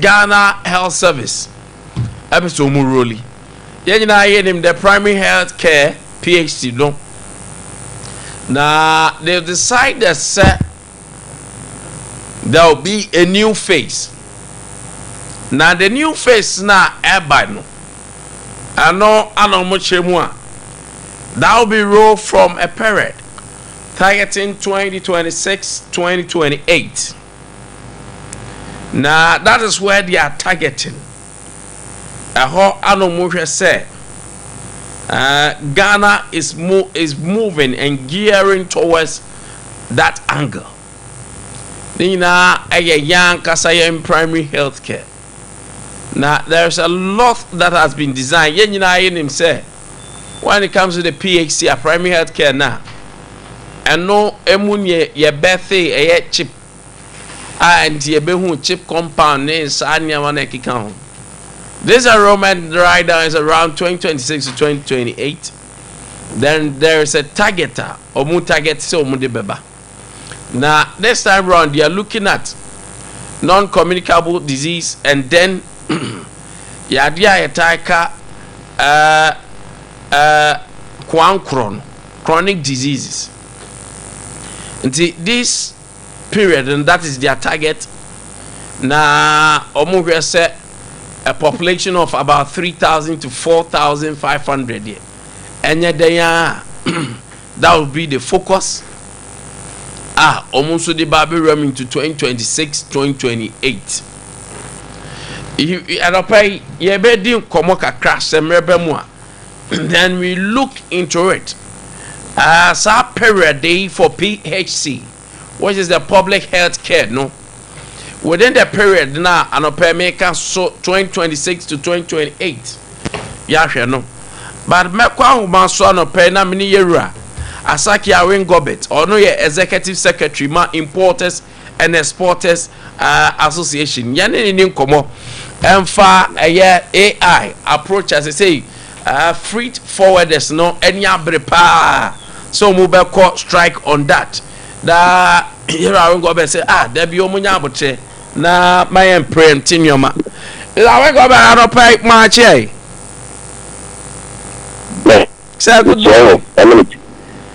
Ghana Health Service episode muroli yɛnyina yɛnim the primary health care PhD no na they decided say there will be a new phase. Now the new phase na eba no ano mo chemu a that will be rolled from a period targeting 2026-2028. Now that is where they are targeting. Ano mo say Ghana is moving and gearing towards that angle. Nina a young Kasayan primary health care. Now there's a lot that has been designed. Him say when it comes to the PHC, a primary health care now, and no emunye ye birthday a chip and ye behu chip compound names anya wana kikao. This enrollment right now is around 2026 to 2028. Then there is a targeter or mu target so mu de beba. Now this time round they are looking at non-communicable disease and then yadia yataika chronic diseases. And this period, and that is their target. Now omu say a population of about 3,000 to 4,500 here. And yet that will be the focus. Almost the Baby running to 2026, 2028. Then we look into it as a period day for PHC, which is the public health care. No, within the period now, and a maker so 2026 to 2028. Yeah, no, but Mekwa Umanso no pay na mini yera. Asaki Awin Gobet, or no, your executive secretary, ma importers and exporters association. Yanin in Komo, and far a year AI approach as I say, freight forwarders, no, any abrepa. So move court strike on that. Da here Awin Gobet say, there be omunya bote na my emperor Tinyoma. Awin Gobet, I don't pay much, eh? Say good morning.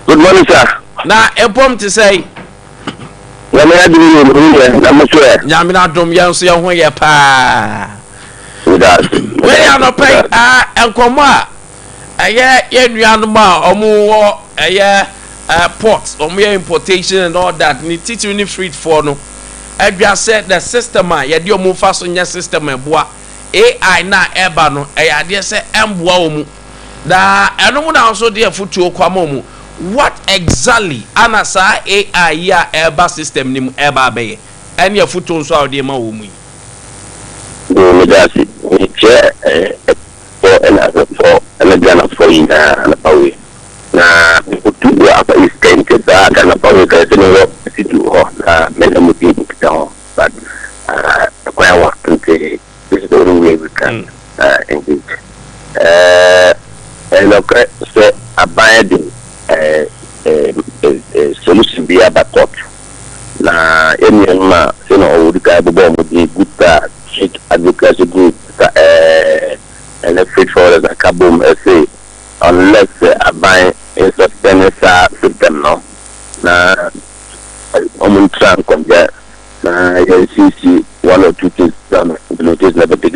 Good morning, sir. Now, a poem to say, Yamina Dom Yansi, when you pa. When you are not paying, and Koma, a year, Yanma, or more, a year, ports, or mere importation and all that, need teaching free for no. I just said the system, you do move fast on your system, and bois, AI na ebano, I dare say, and wow. Da I don't want also dear foot to Kwamomu. What exactly anasa AI ya eba system nim eba be and your foot on so de ma wo mu no that's it chair for another for Ghana for in na pawe na to do apa is kind ka Ghana pawe ka no situ ho na mena mu bi kita but kwa wa this is the only way we can engage and okay so abiding solution be about court. Na any ma say no we can be good street advocacy group and a freight forwarders and kabum say unless buy a suspended system no na tran konja na see one or two things done notice never take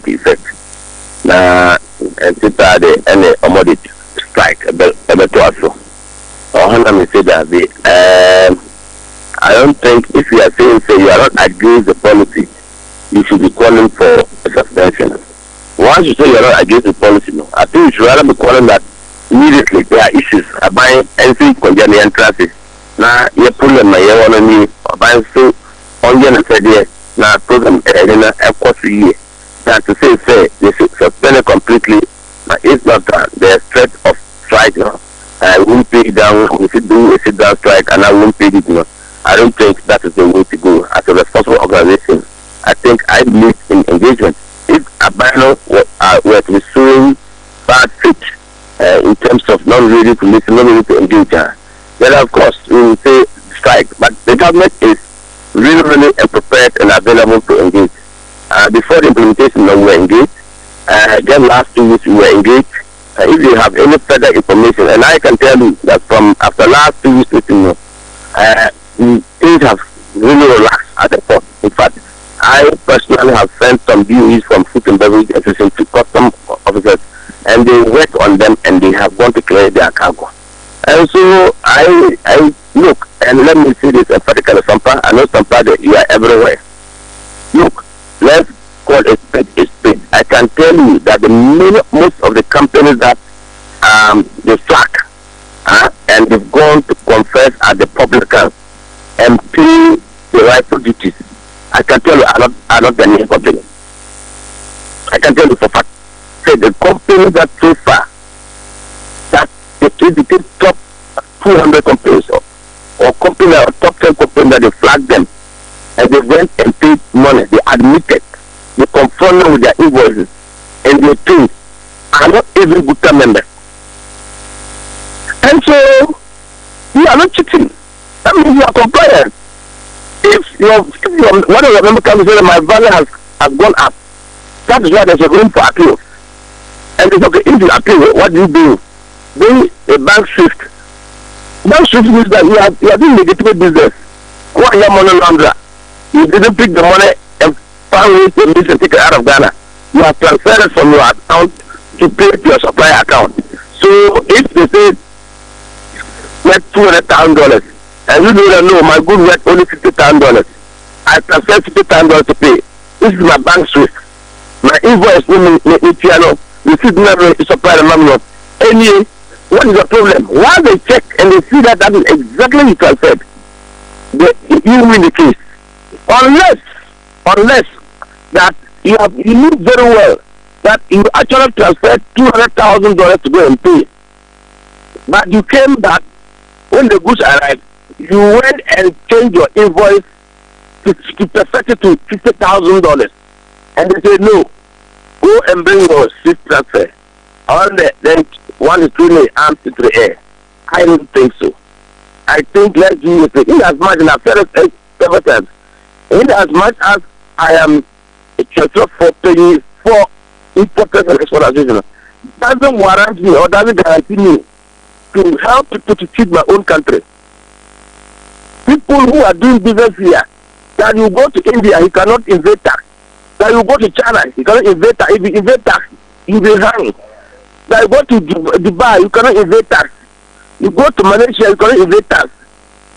effect na and the any commodity strike a bit also. Or say that I don't think if you are saying say you are not against the policy, you should be calling for a suspension. Once you say you are not against the policy, no, I think you should rather be calling that immediately there are issues about anything congenial traffic. Now you pull them my one on me about so on the said now program in a quarter year. That to say they should suspend it completely. But it's not the threat of strike now. I won't pay it down. We should do a sit down strike and I won't pay it now. I don't think that is the way to go. As a responsible organization, I think I believe in engagement. If a banner were to be suing bad fit in terms of not ready to listen, not ready to engage, then of course we will say strike. But the government is really, really prepared and available to engage. before the implementation, we were engaged. Then last 2 weeks, we were engaged. If you have any further information, and I can tell you that from after last 2 weeks, things have really relaxed at the port. In fact, I personally have sent some DOEs from Food and Beverage Association to custom officers, and they work on them, and they have gone to clear their cargo. And so I look, and let me say this emphatically, Sompa. I know Sompa that you are everywhere. Look, let's call a spade a spade. I can tell you that most of the companies that they flag and they've gone to confess at the public and pay the rightful duties. I can tell you are not Ghanaian companies. I can tell you for fact. Say the companies that so far that the top 200 companies or companies or top 10 companies that they flagged them and they went and paid money, they admitted, they confronted with their invoices, and they paid are not even Gupta members. And so you are not cheating. That means you are compliant. If one of your members comes and says my value has gone up, that is why there's a room for appeal. And it's okay, if you appeal, what do? Bring a bank shift. Bank shift means that you are doing legitimate business. One year money launderer. You didn't pick the money and found ways to miss and take it out of Ghana. You have transferred it from your account to pay to your supplier account. So if they say net $200,000 and you don't know my good work only $50,000, I transfer $50,000 to pay. This is my bank swift. My invoice will be piano. You see the supplier manual. Anyway, what is the problem? Once they check and they see that is exactly what you transferred, you win the case. Unless that you know very well that you actually transferred $200,000 to go and pay, but you came back when the goods arrived, you went and changed your invoice to perfect it to $50,000, and they say no, go and bring your shift transfer. Then one is truly arms to the air. I don't think so. I think let's do it. In as much as I've said it several times, in as much as I am a treasurer for paying for importers and exporters, doesn't warrant me or doesn't guarantee me to help people to cheat my own country. People who are doing business here, that you go to India, you cannot evade tax. That you go to China, you cannot evade tax. If you evade tax, you'll be hanged. That you go to Dubai, you cannot evade tax. You go to Malaysia, you cannot evade tax.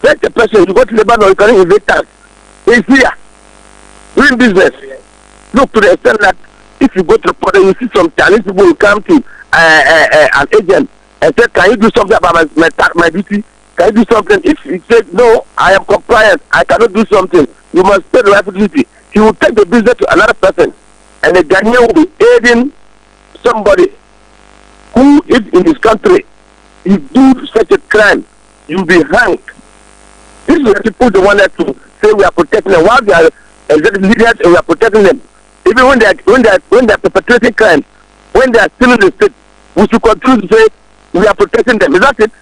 Take a person, you go to Lebanon, you cannot evade tax. It's here. Doing business. Look to the extent that if you go to the port and you see some Chinese people who come to an agent and say, can you do something about my duty? Can you do something? If he says, no, I am compliant, I cannot do something, you must pay the rightful duty. He will take the business to another person. And the Ghanaian will be aiding somebody who, if in this country, you do such a crime, you'll be hanged. This is the people they wanted to say we are protecting them. While they are executive leaders, we are protecting them. Even when they are perpetrating crimes, when they are still in the state, we should continue to say we are protecting them. Is that it?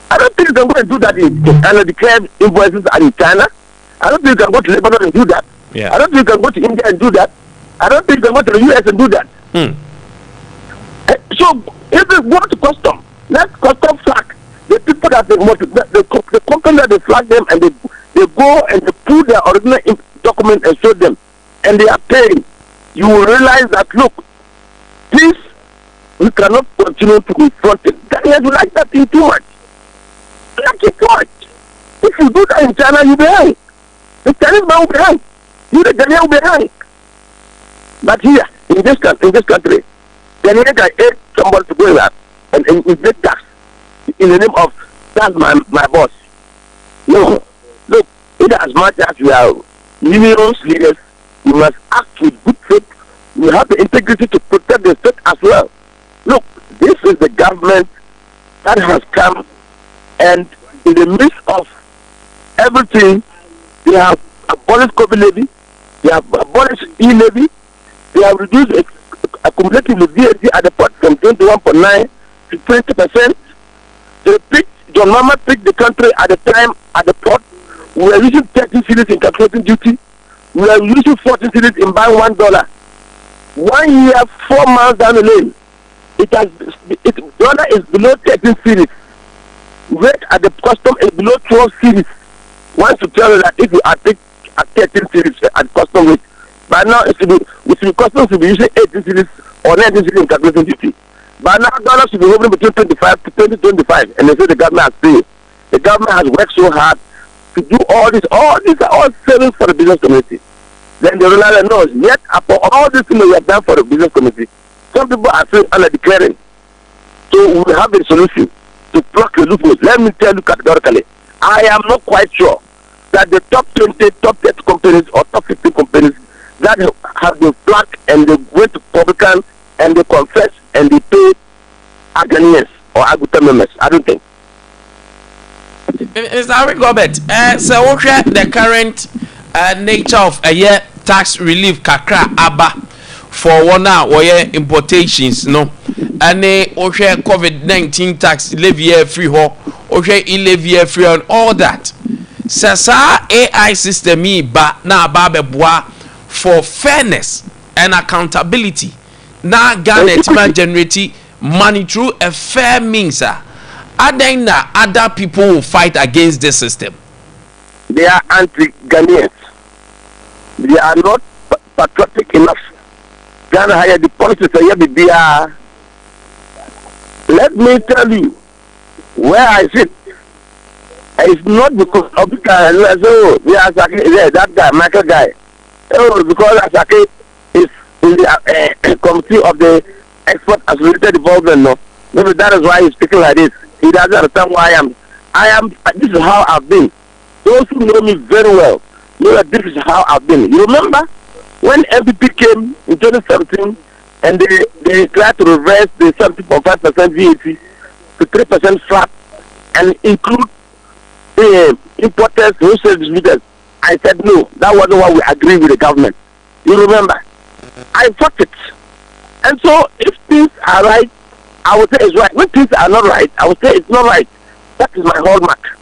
I don't think you can go and do that in China. Declare invoices are in China. I don't think you can go to Lebanon and do that. Yeah. I don't think you can go to India and do that. I don't think you can go to the US and do that. So if they go to custom, let custom flag the people that the company that they flag them and they go and they pull their original document and show them, and they are paying. You will realize that look, this we cannot continue to confront it. Ghanaians will like that thing too much. Like it too much. If you do that in China, you'll be hanged. The Chinese man will be hanged. You the Ghanaian will be hanged. But here, in this country, Ghanaian can aid somebody to go and invade tax in the name of that's my boss. No. Look, in as much as we are numerous leaders, we must act with good faith. We have the integrity to protect the state as well. Look, this is the government that has come, and in the midst of everything, they have abolished COVID levy, they have abolished e-levy, they have reduced accumulatively VAT at the port from 21.9 to 20%. John Mama picked the country at the time at the port. We were using 30 cities in calculating duty. we are using 40 cities in buying $1. 1 year, 4 months down the lane, dollar is below 13 cities. Rate at the custom is below 12 cities. Want to tell you that if you are at 13 cities at custom rate, but now it should be custom to be using 18 cities or 19 cities in calculation duty. But now dollars should be hovering between 25 to 2025, and they say the government has paid. The government has worked so hard to do all this. All these are all savings for the business community. Then the ruler knows, yet after all these things we have done for the business community, some people are still under declaring. So we will have a solution to plug the loopholes. Let me tell you categorically, I am not quite sure that the top 20, top 30 companies or top 50 companies that have been plugged and they went to publican and they confess and they pay Ghanaians or Aguta members. I don't think. Mr. Harry Gobert, so what the current nature of a year tax relief kakra aba for 1 hour importations no and COVID-19 tax levy free ho levy free and all that. Sasa AI system ba na ba for fairness and accountability. Na Ghana tima generate money through a fair means. Other people will fight against this system. They are anti-Ghanaians. They are not patriotic enough. Ghana hired the policies here. Let me tell you where I sit. It's not because of the guy. So that guy, Michael guy. Oh, because Asake is in the committee of the export associated development. No, maybe that is why he's speaking like this. He doesn't understand why I am. This is how I've been. Those who know me very well know that this is how I've been. You remember when MPP came in 2017 and they tried to reverse the 70.5% VAT to 3% flat and include the importers, wholesale distributors. I said no, that wasn't what we agreed with the government. You remember? I fought it. And so if things are right, I would say it's right. When things are not right, I would say it's not right. That is my hallmark.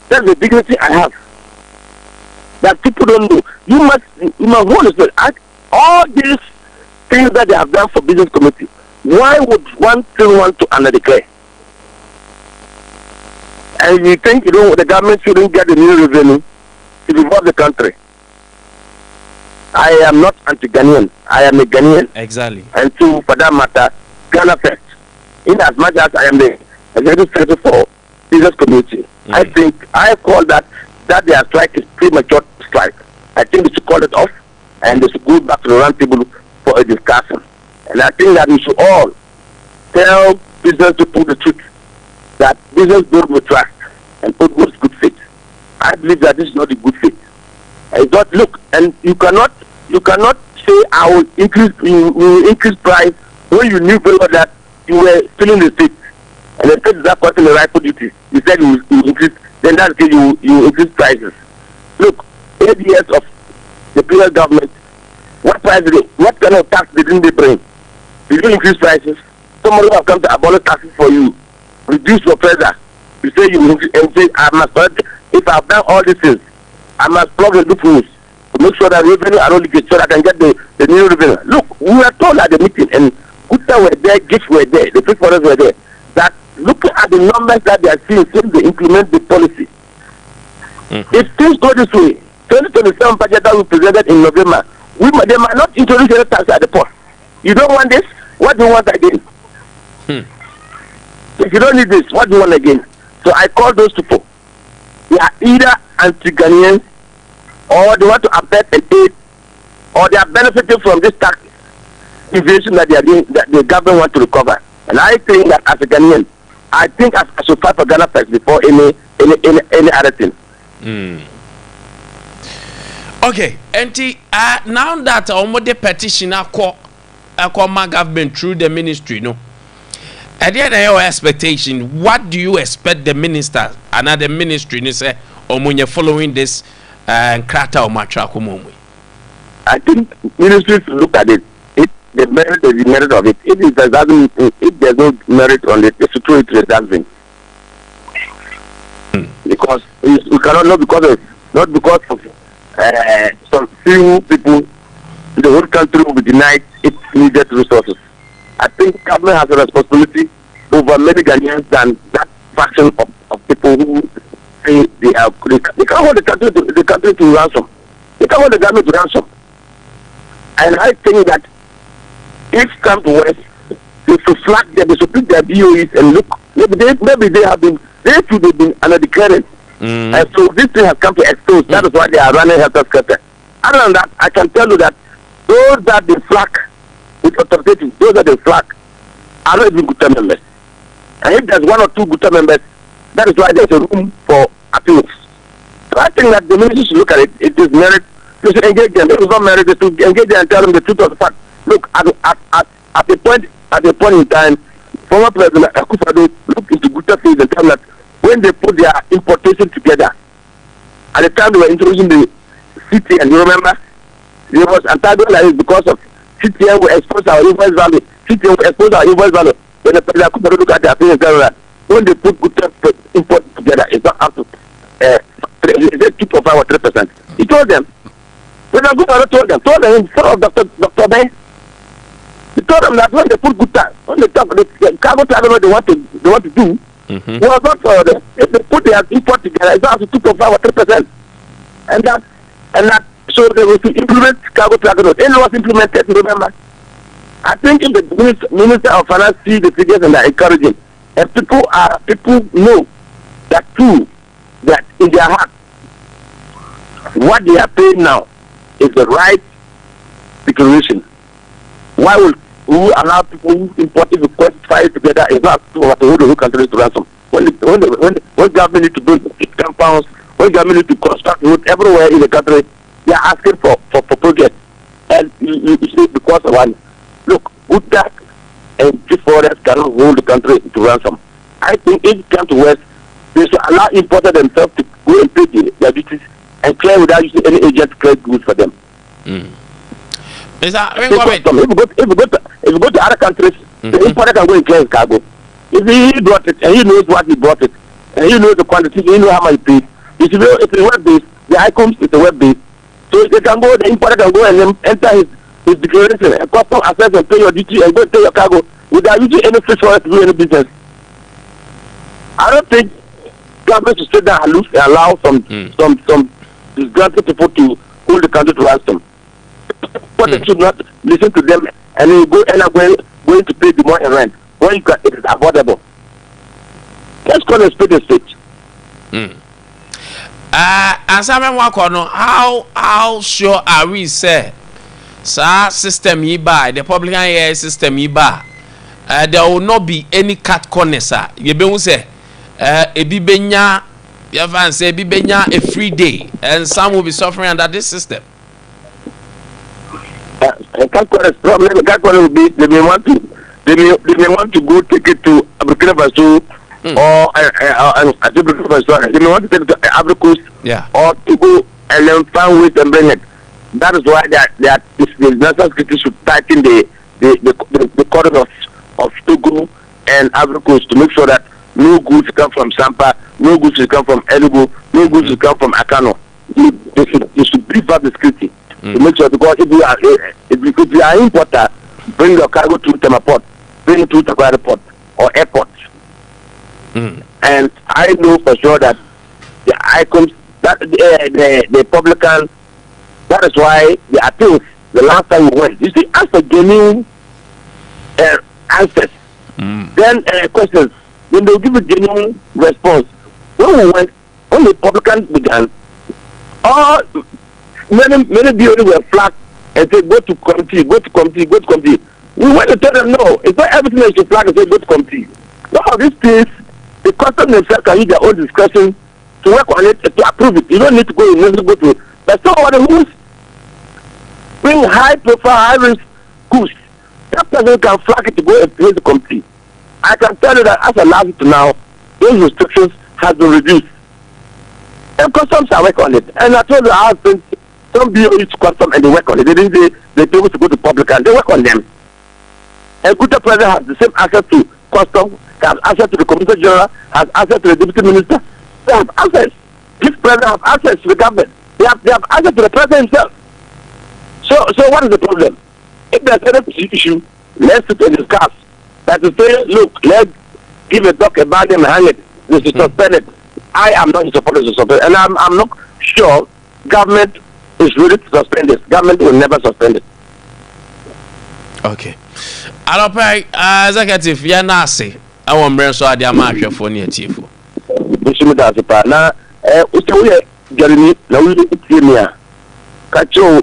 That's the dignity I have. That people don't know. You must hold it. All these things that they have done for business community, why would one still want to underdeclare? And you think the government shouldn't get the new revenue to develop the country? I am not anti-Ghanaian. I am a Ghanaian. Exactly. And so, for that matter, Ghana first. In as much as I am the executive secretary for business community, I think I call that their strike is premature strike. I think they should call it off and they should go back to the round table for a discussion. And I think that we should all tell business people the truth, that business builds with trust and put with good faith. I believe that this is not a good faith. It's not, look, and you cannot say I will increase price when you knew very well that you were filling the state. And the state is not cutting the rightful duty. You said you increase, then that's the case you increase prices. Look, 8 years of the previous government, what kind of tax didn't they bring? Did you increase prices? Somebody have come to abolish taxes for you, reduce your pressure. You say you increase, and say I must, if I've done all these things, I must plug the loopholes to make sure that revenue are not leakage so that I can get the new revenue. Look, we were told at the meeting, and Kuta were there, gifts were there, the fifth foreigners were there, that looking at the numbers that they are seeing since they implement the policy, if things go this way, 2027 budget that we presented in November, they might not introduce any tax at the port. You don't want this? What do you want again? If you don't need this, what do you want again? So I call those people. They are either anti-Ghanaians or they want to abet and aid, or they are benefiting from this tax evasion that they are doing, that the government wants to recover. And I think that as a Ghanaian, I think I should fight for Ghana first before any other thing. Okay, and now that the petition my government through the ministry, no. At the end of your expectation, what do you expect the minister and the ministry to say when you're following this krata or matrakumumwe? I think ministries look at it. The merit is the merit of it. If there's no merit on it, it's true it doesn't. Because we cannot not because of some few people in the whole country will be denied its needed resources. I think government has a responsibility over many Ghanaians than that fraction of people who say they can't hold the country to ransom. They can't hold the government to ransom. And I think that if come to West, they should flag them, they should pick their BOEs and look. Maybe they have been under the current. And so this thing has come to expose. That is why they are running health care. Other than that, I can tell you that those that they flag with authority, those that they flag are not even good members. And if there's one or two good members, that is why there's a room for appeals. So I think that the ministry should look at it. It is merit. They should engage them. It is not merit. They should engage them and tell them the truth of the fact. Look, at a point in time, former President Akufo-Addo looked into good things and tell them that when they put their importation together, at the time they were introducing the city, and you remember, there was antagonism because of CTN will expose our invoice value. CTN will expose our invoice value. When the President Akufo-Addo look at their thing and tell them that when they put good import together, it's not up to 2.5 or 3%. He told them. President Akufo-Addo told them in front of Dr. Ben. He told them that when they put good time, when they talk, the cargo travel what they want to do, was not for them. If they put their import together, it's up to 2.5 or 3%. And that, so they will implement cargo travel note. And it was implemented, remember. I think if the Minister of Finance see the figures and are encouraging, and people know that too, that in their heart, what they are paying now is the right declaration. Why will we allow people who imported to quantify it together is not to hold the whole country to ransom? When government need to build compounds, when government need to construct roads everywhere in the country, they are asking for projects. And you see, because of one, look, Utak and Chief Forest cannot hold the country to ransom. I think if it comes to West, they should allow importers themselves to go and pay their duties and clear without using any agent to clear goods for them. Is that if you go to other countries, the importer can go and clear his cargo. If he brought it and he knows what he brought it, and he knows the quantity, he knows how much he paid. It's a web based. The items is a web based. So they can go, the importer can go and enter his declaration and custom access and pay your duty and go and pay your cargo without using any fish for us to do any business. I don't think government should sit down and allow some disgruntled people to hold the country to ransom. But they should not listen to them and then go end up going to pay the more in rent when it is affordable. Let's call a spade a spade. As I remember, how sure are we say, sir, system ye buy the public air system ye buy? There will not be any cut corner, sir. You be say, a bibenya, you have say bibenya a free day, and some will be suffering under this system. Problem will be they may want to go take it to Burkina Faso or they may want to take it to Ivory Coast or to go and then find ways and bring it. That is why the national security should tighten the corridors of Togo and Ivory Coast to make sure that no goods come from Sompa, no goods come from Enugu, no goods come from Akano. They should beef up the security. To make sure, because if you are importer, bring your cargo to Temaport, bring it to Takwara Port or airport. And I know for sure that the items that the publican, that is why the appeals the last time we went. You see, after genuine answers, then questions, then they will give a genuine response. When we went, when the publican began, all many BOD were flagged and said go to committee. We went to tell them no, it's not everything that you flag and say go to committee. Some of these things, the custom themselves can use their own discretion to work on it, to approve it. You don't need to go to. But somebody who's bring high profile, high risk goods, that person can flag it to go and place the committee. I can tell you that as a last to now, those restrictions have been reduced. And customs are working on it. And I told you I have been some BOEs custom and they work on it. They didn't say they told to go to public and they work on them. And good president has the same access to custom, has access to the Commissioner General, has access to the Deputy Minister. They have access. This president has access to the government. They have answered to the president himself. So what is the problem? If there's any issue, let's sit and discuss. That to say, look, let's give a talk about them and hang it. This is suspended. I am not in support of suspend, and I'm not sure government is ready to suspend this. Government will never suspend it. Okay. Alopai, executive, you're not say. I want to so Ade Akye for near chief. Bishop Dasipa. Now, we Jeremy, now we need catch you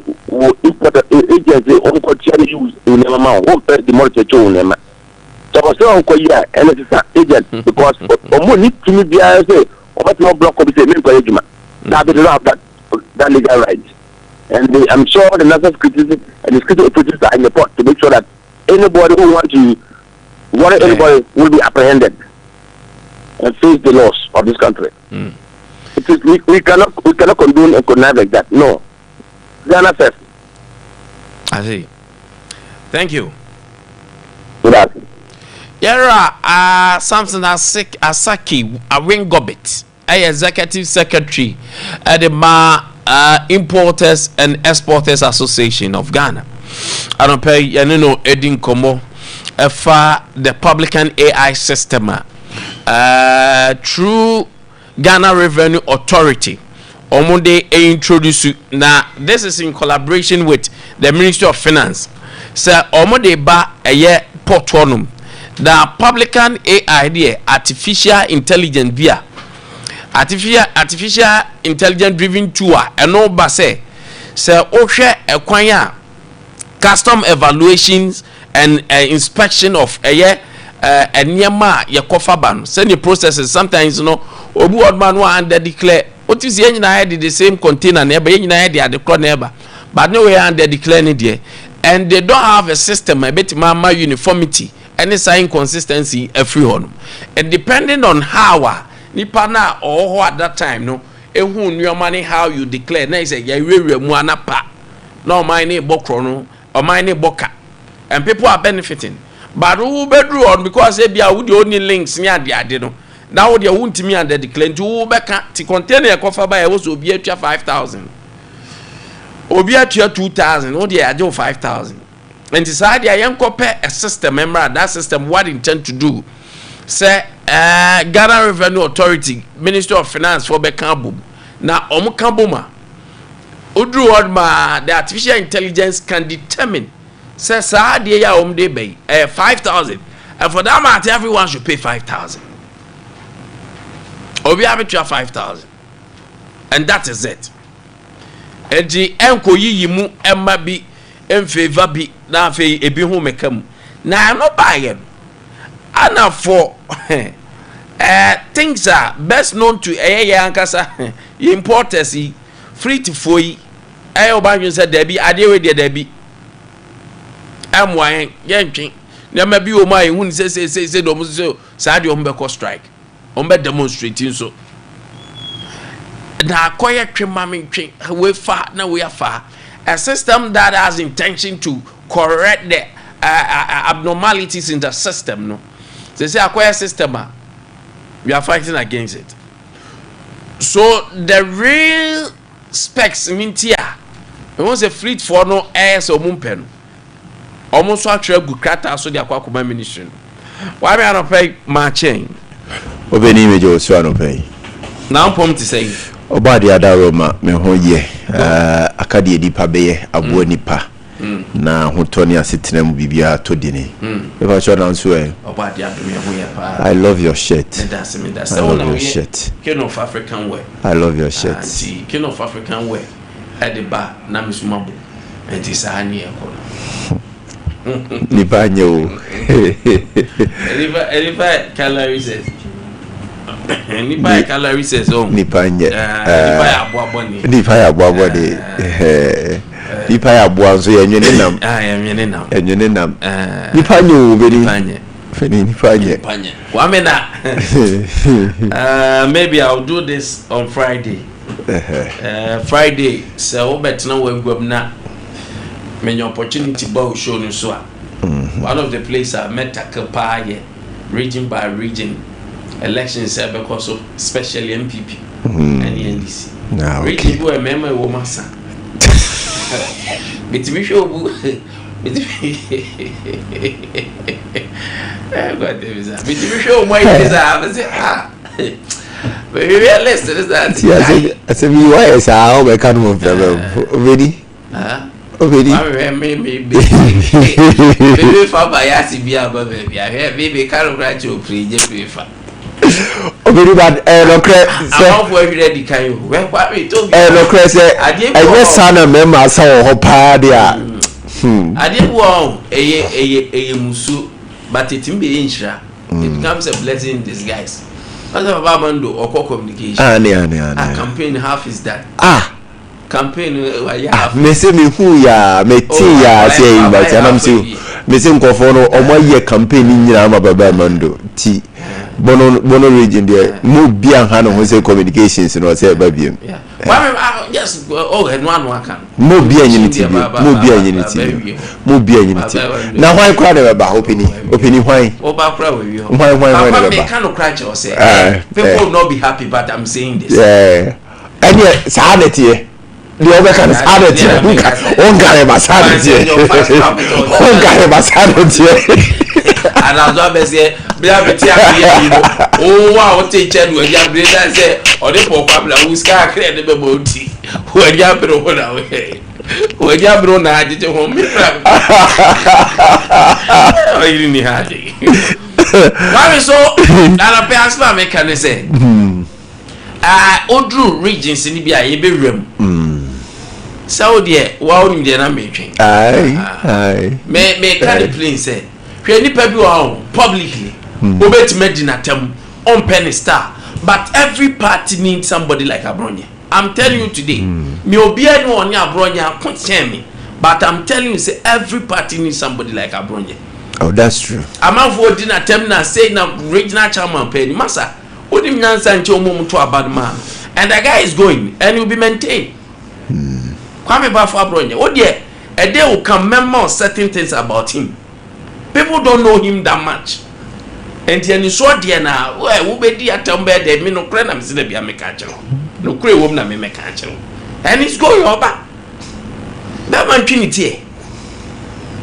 agency on what use in the amount. Won't pay the mortgage on them. So I was saying, and it is an agent because money to me, I say, what no block of the encouragement. Now they don't have that legal right. And I'm sure the national security and the security authorities are in the pot to make sure that anybody who wants to worry anybody will be apprehended and face the laws of this country. It is, we cannot condone and connive like that. No. Ghana first. I see. Thank you. Good. Yara Samson Asaki Awingobit, Executive Secretary at the Importers and Exporters Association of Ghana. I don't pay Edin Komo for the Publican AI system through Ghana Revenue Authority. Omonde introduce now. This is in collaboration with the Ministry of Finance. So Omonde ba a portonum. The Publican AI there, artificial intelligence via artificial intelligence driven tool and no base. So Osha acquire custom evaluations and inspection of a year and yama ya kofaban. Send the processes sometimes obu odman wa and declare what is the same container neighbor the neighbor, but no way and declare there, and they don't have a system a bit mama uniformity. Any sign consistency every one. And depending on how Nipana or at that time, no, your money how you declare. Now say ya we muana pa. No my name bokrono or my name boka. And people are benefiting. But who bedroom on because they be the only links near the adeno. Now they won't me and they declare to back to contain a cover by was Obia 5,000. Obia 2,000, oh dear, I do 5,000. And decide I am compare a system member that system what intend to do. Say Ghana Revenue Authority, Ministry of Finance for Bekambum. Now Omukambuma Udru Odma, the artificial intelligence can determine say Sadia Omde Bay 5,000. And for that matter everyone should pay 5,000. Or we have it to 5,000. And that is it. And the enko yimu emma be in favor be na fe ebi hu mekam na I'm not buying and for things are best known to ankasa importers free to foyi obanyo say debi ade we there be amwan yentwen na ma bi o mai hu say no mo say saade o mbeko strike o mbe demonstrating so na akoye twema mentwen we fa na we afa a system that has intention to correct the abnormalities in the system. No, they say acquire system. We are fighting against it. So the real specs mean here. We want a fleet for no air so mumpen. Almost actually good crata so they are quite ministry. Why me I don't pay my chain? Obeni mejo so I don't pay. Now pom to say. Obadi adaroma me ho ye akade edipa beye abo nipa na hotoni asetena mu bibia to dini if I show down so Obadi adome ho ye pa I love your shirt. That's I love your shirt. King of African wear. I love your shirt. King of African wear at the bar na misumabo and is ani ekolo nipa nyo Eliva calories nipa calories oh nipa nye nipa ya boaboni nipa ya boaboni nipa ya boa so yenwene nam yenwene nam nipa nyo beni feni nipa nye Kwame na maybe I'll do this on Friday Friday so betina we gwam na many opportunity bow show no so one of the places I met Takapa region by region elections because of especially MPP and NDC. Now, Really, boy, remember woman son. But me show bu. But me show my desire. But we realize that. I said, me why is how we can move already? Already. Maybe for bias be above baby. I hear baby can't write you free just prefer. Very bad. No credit. I'm ready. Can you? Well, what we told you? No credit. I just son of member saw her party. I didn't want a musu, but it be inshra. It becomes a blessing in disguise. What about Mando or communication? A campaign half is that. Campaign me say me who ya me ti ya say but I'm say me say nkofono omo ye campaign nyina ma baba Mando ti bono region there mo bia ha no ho say communications no say ba biem yes and one can mo bia nyini ti mo bia na why kwa na ba opini why oba kwa we why papa me can no crash or say people will not be happy but I'm saying this and yeah sanity the other kind of sanity on guy ma sanity on guy ma sanity and as well as say bia beti akye oh wow teacher we ya brother say o de for kwabla who ska clear the beboti we ya bro na we ya bro na ajeje ho mi pra o yiri ni haje why so na pe asma me kan say odru regions ni bia ye be wram Saudi wa onim de na me twen me can plane say hwe nipa bi wa publicly obetime dinatam on penny star but every party needs somebody like Abronye. I'm telling you today me obi anu oni Abronye akochen me but I'm telling you say every party needs somebody like Abronye. Oh, that's true. Amafo dinatam na say na regional chairman penny masa odim nyansa nche omum to abadman and the guy is going and will be maintained. Kwame Bafo Abronye odie a day will come remember certain things about him. People don't know him that much. And then so dear now, who be the atombe de me no kra na me se bia me ka kire. No kra wom na me ka kire. And it's going over. That man trinity.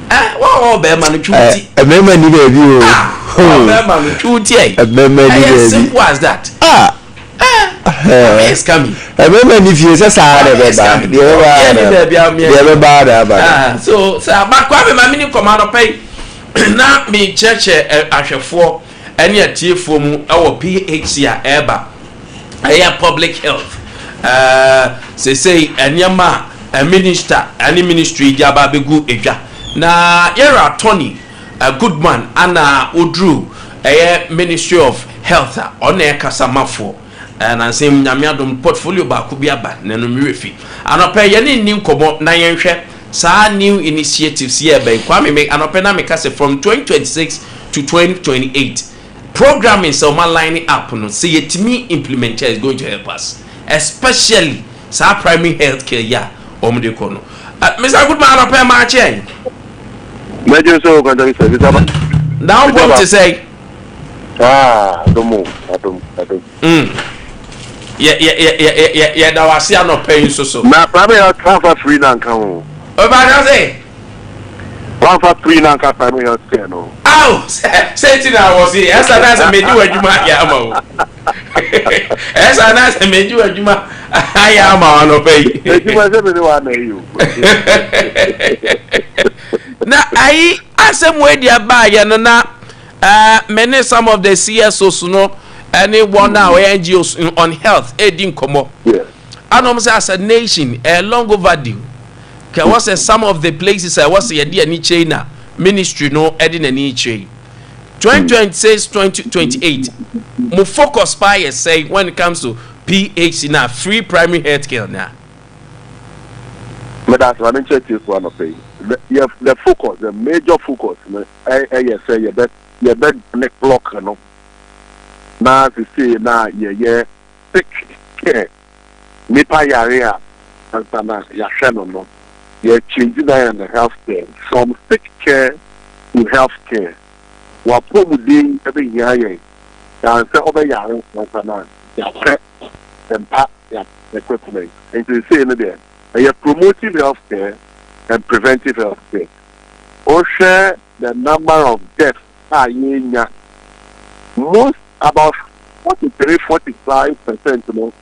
Wa be man trinity. E me man ni be bi o. Be man trinity. E me man ni be bi. Simple as that. It's coming. E me man ni fie se sa na be ba. So ba kwa be ma me ni command pay. Na me cheche ahwefo ene atiefo mu ewo PHC a eba aya public health say enyama a minister any ministry jaba begu edwa na era Tony Goodman ana odru ministry of health on e kasamafo na nsem nyamiadom portfolio ba ku biaba na no mrefi anopa ye ne nni nkomo na yenhwe sa new initiatives here by Kwame Anopena me kase from 2026 to 2028 programming so man lining up no say yetimi implement is going to help us especially sa primary health care ya omde kono Mr. Goodman Anopena ma chen Major so Kwamenkwanta Bisa now what to say adom yeah da wase Anopena so na prabe ya transfer free na nkan Oba say 153 na nka primary health care no say it now was here esa na say meju adwuma ya ama o esa na say meju adwuma ya ama Anopena adwuma se me wa na you na ai asem we dia ba ya no na many some of the CSOs no any one now NGOs on health edin komo yes anom say as a nation long overdue. Okay, what's some of the places I was here any China ministry no edin any chain 2026 2028 mo focus by say when it comes to PHC now free primary health care now but that's what I'm checking for Anopena the focus the major focus I say you bet neck block no na to say na ye sick care nipa yarea and sana ya sheno no ye changing in the health care from sick care to health care wa pomudin ebe yaye ya se obe yare na sana ya pre empower their equipment. And to say in there, promotive healthcare and preventive healthcare. Or share the number of deaths most about 43-45% more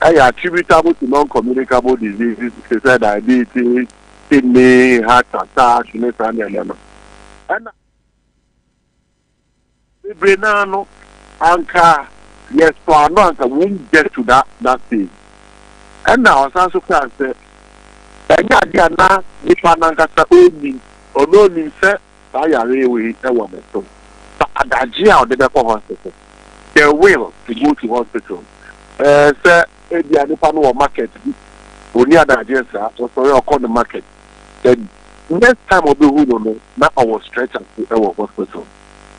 are attributable to non-communicable diseases, such as diabetes, kidney, heart attack, and Brenano, Anka, yes, for no, we won't get to that stage. And now, also can say, Diana, if Ananka only, or no, means that I are away, I want it. But at the hospital, their will to go to hospital. Sir, the other market, only at the agenda, or sorry, call the market. The next time of the wood, not our stretch to our hospital.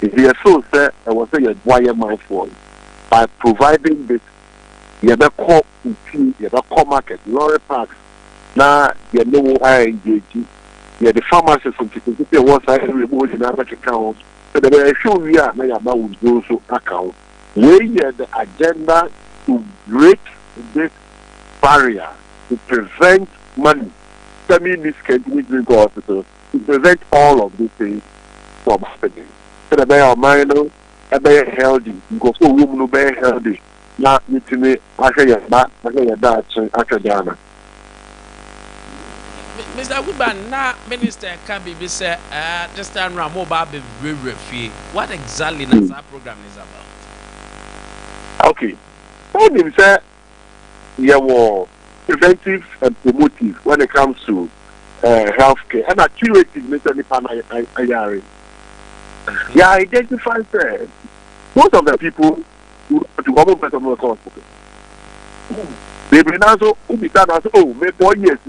If you are so, sir, I will say, wire my phone by providing this. You have a call to you have a call market, lorry parks. Now, you know, I engage you. You have the pharmacists from Kitty, was I removed in other accounts. So the show we are now about those account. We have the agenda to break this barrier to prevent money coming this country to go hospital, to prevent all of these things from happening. So the bear minor, a bear healthy, go so woman no bear healthy. Not meeting me, I say that, after Ghana. Mr. Goodman, now Minister Kabi be say, this time round mobile be very. What exactly is that program is about? Okay. What you say, you were preventive and promotive when it comes to healthcare. And accuracy is not only you identify most of the people who to common person of the hospital. They bring also who be done as oh, make 4 years,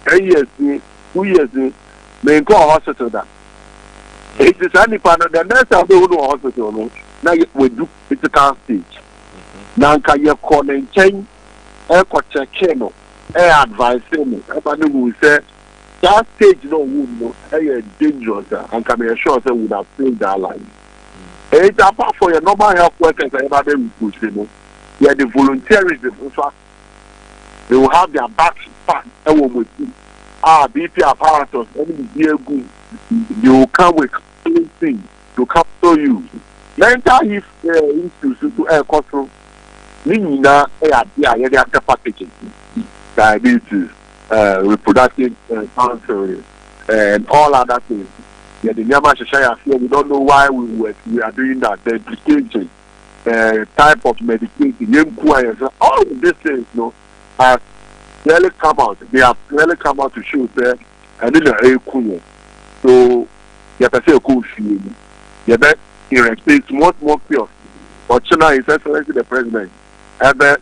10 years, 2 years, may go hospital that. It is only part of the next time they go to hospital. Now we do critical stage. Now can you call and change? Check no, advice me. Everybody will say that stage no wound no, dangerous and can be assured that would have saved their life. It's apart for your normal health workers and everybody will push you. Yeah, the volunteerism. They will have their backs packed with you. BP apparatus, any good. They will come with things to counsel you. Mental health issues to air control. Nina, after packaging, diabetes, reproductive counseling, and all other things. Yeah, the Myanmar society, we don't know why we are doing that. The education, type of medication, all of these things, have clearly come out. They have clearly come out to show that and then a cool. So, you can say a cool feeling. You bet in respect much more pure. But China is excellency the president. And then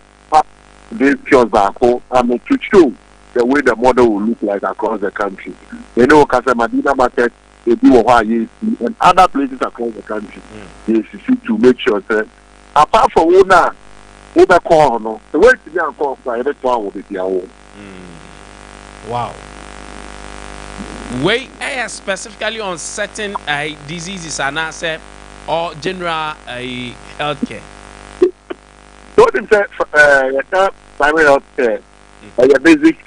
this pure back home and to show the way the model will look like across the country. You know, Casamadina market, they do and other places across the country. Yes, to make sure that apart from now, over corner, the way to be on call for every one will be their own. Wow. We are specifically on certain diseases and answer or general healthcare. So they say primary healthcare, your basic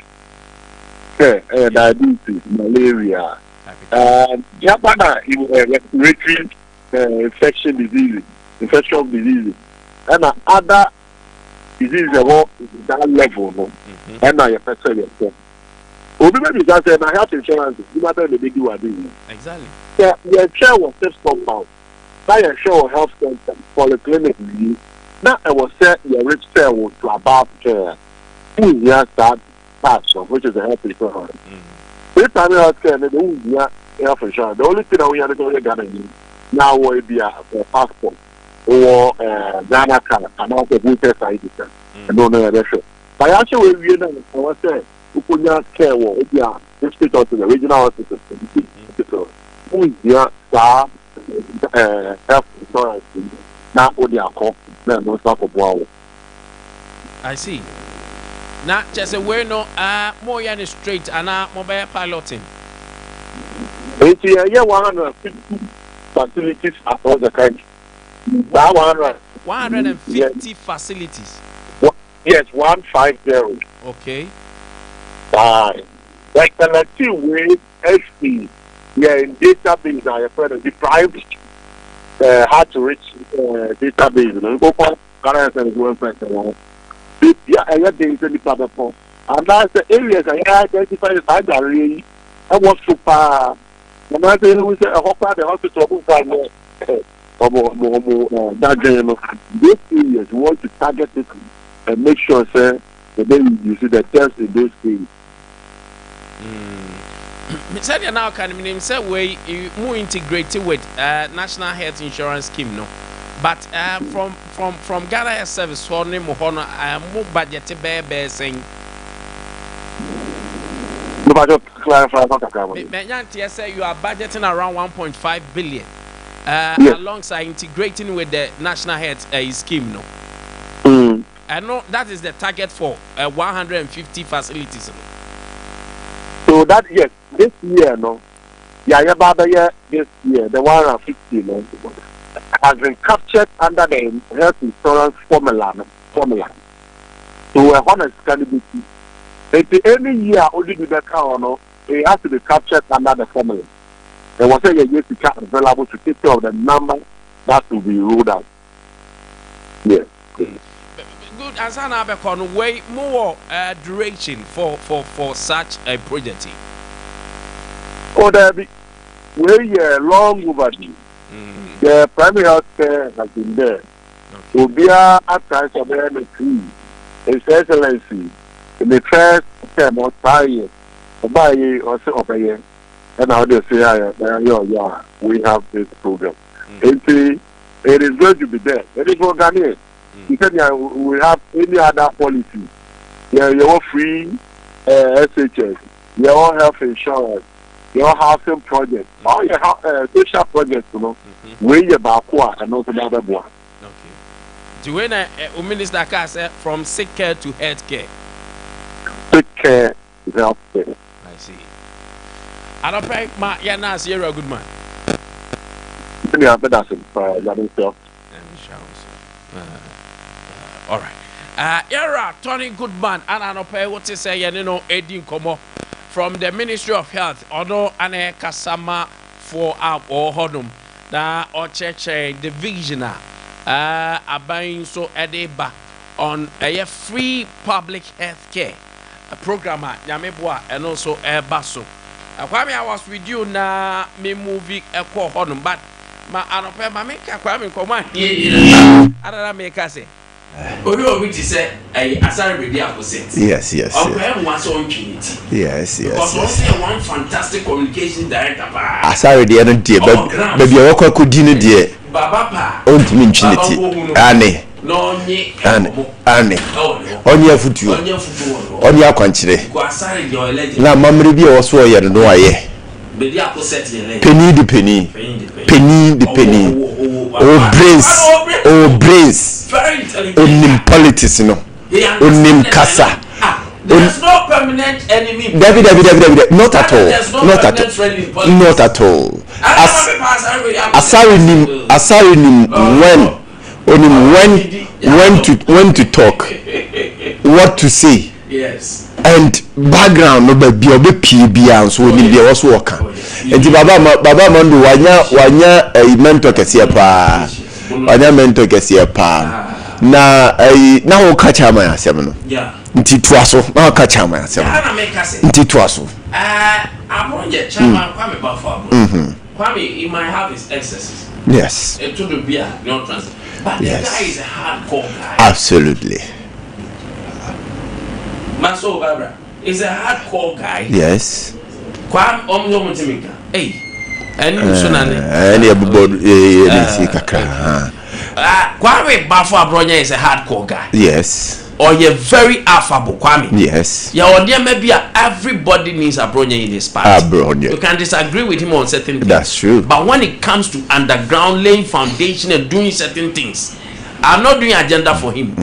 care, diabetes, malaria, Japan respiratory infectious diseases, and other diseases about that level, and now your person yourself. Maybe just say my health insurance, you matter the big you are doing. Exactly. Yeah, your share was self compound. Now your share of health center, polyclinic. Now I was set your rich share was to about care. Who is that patch, which is a health insurance. This time health care, and the health insurance. The only thing that we are going to get now will be a passport or Ghana card and also voter ID card. I don't know that show. But actually, we know I was saying. Who could not care what we are hospital to the regional hospital. Who is here, health insurance? Now, what they are called, no stop of wow. I see. Now, just a way no, more than straight and mobile piloting. It's here 150 facilities across the country. 150 facilities. Yes, 150. Okay. Like the two way SP, yeah, in database, I have heard of deprived, hard to reach database. You know, go for current and one person. Yeah, I have data in the platform. And that's the areas I identify as I really. I was super. And I say, we say, I hope the hospital will find more. That those areas, we want to target it and make sure, sir, that then you see the test in those areas. Said you now can mean say we more integrated with national health insurance scheme no, but from Ghana Health Service for name more budget saying. No, just clarify say you are budgeting around 1.5 billion yes. alongside integrating with the national health scheme no. I know that is the target for 150 facilities. So that yes, this year no, yeah, this year the 150 no, has been captured under the health insurance formula. So a honest credibility. Any year only the account no, it has to be captured under the formula. There was a year to cap available to take care of the number that will be rolled out. Yes. Good answer now because way more duration for such a project. Oh, there be way long overdue. The primary health care has been there. So be a price of the His Excellency in the first term of 5 years, about a year or so of a year, and now they say, we have this program. It is going to be there. It is organized. Because we have any other policy. Yeah, your free SHS, your health insurance, your housing project, all your social projects, you know, where you're back and also the other one. Okay. Do when a minister can say from sick care to health care? Sick care is health care. I see. I don't pay my Yanas, you're a good man. Yeah, but that's it. That is self. All right. Era Tony Goodman and I don't pay what to say, you know, Edin Komo from the Ministry of Health, although Ane Kasama for our Honum, the Ocheche division, Abain so Edeba on a free public health care program, Yamebwa, and also Basso. Kwame, I was with you now, me movie a call Honum, but my Anope, my make a Kwame Command. I don't make us say. Which is a yes. Yes. Because one fantastic communication director. Asari the other day, but maybe I walk could dinner dear. Baba, Infinity. Anne. On your foot, on your country. Now, Mamma be also a no aye. Penny the penny. Oh, brains. Very intelligent. Onim politics, no. Onim kasa. There's no permanent enemy. David. Not at all. Not at all. Asarinim when to talk, what to say. Yes. And background no be PBA so we dey also work. Enti baba mando wanya mentor kese pa. Wanya mentor kese pa. Na ho ka chama ya asem no. Yeah. Nti toaso na ho ka chama ya asem. Nti toaso. Abronje chama Kwame Bafo. Kwame, he might have his excesses. Yes. It should be no transit. But yes. The guy is a hardcore guy. Absolutely. Maso Barbara is a hardcore guy. Yes. Kwame Omzomutimika. Hey. And Kwame Bafo Abronya is a hardcore guy. Yes. Or you're very affable, Kwame. Yes. Yeah, or there maybe everybody needs Abronya in his party. Abronya. You can disagree with him on certain things. That's true. But when it comes to underground laying foundation and doing certain things, I'm not doing agenda for him.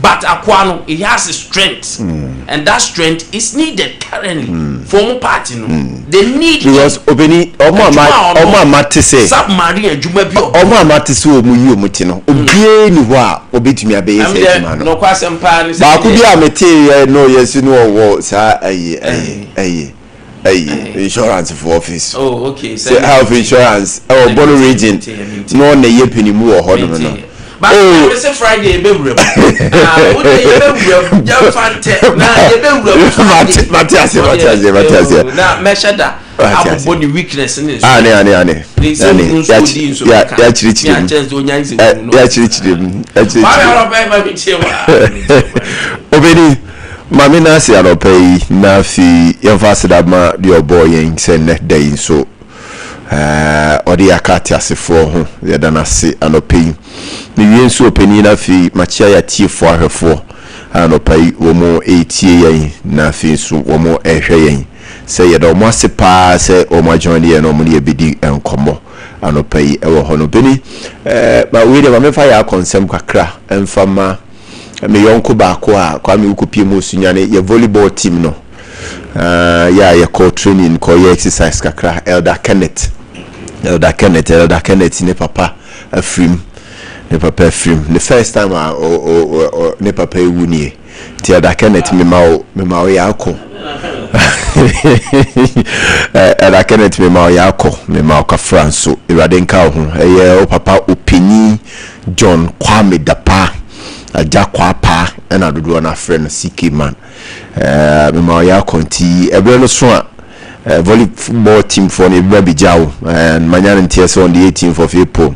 but Aquano, he has a strength, and that strength is needed currently for more party. They need because Obeni Oma Matisse submarine Jumabio Oma Matisse Muyu Mutino Obie ni wa obetumi abeye se man no kwasem pa ni ba ku bia mete no yes no wo sa insurance for office. Oh, okay. So health insurance our Bono region no na ye penimu wo ho no. But it's a Friday, baby. Now, measure that. Our body weakness in this. Obedi, Mami Nasi Alopei, Nafi, Yavasadama, your boy, and send that day so. Ade Akye Abia the danasi anopei me wienso penina fi machia ya tiefo ahwefo anopei womo etie yen na fi so womo ehwe yen se ye do mo asepa se o mo join ye no mo ne bedi enkomo anopei ewo hono beni ma we de ma me fa ya konsem kakra emfama me yonko ba ko a Kwame ukopie mo sunyane ye volleyball team no ye call training ko ye exercise kakra Elder Kenneth ne papa afrim the first time ne papa ewunie ti Elder Kenneth me ma ya ko Elder Kenneth me ma ya ko me ma ka France irade nka ho o papa opini John Kwame Dapa aja kwapa na dodo na friend CK man me ma ya konti ebe no so a volleyball team for ne baby jaw and manyana ntiese on the 18th of April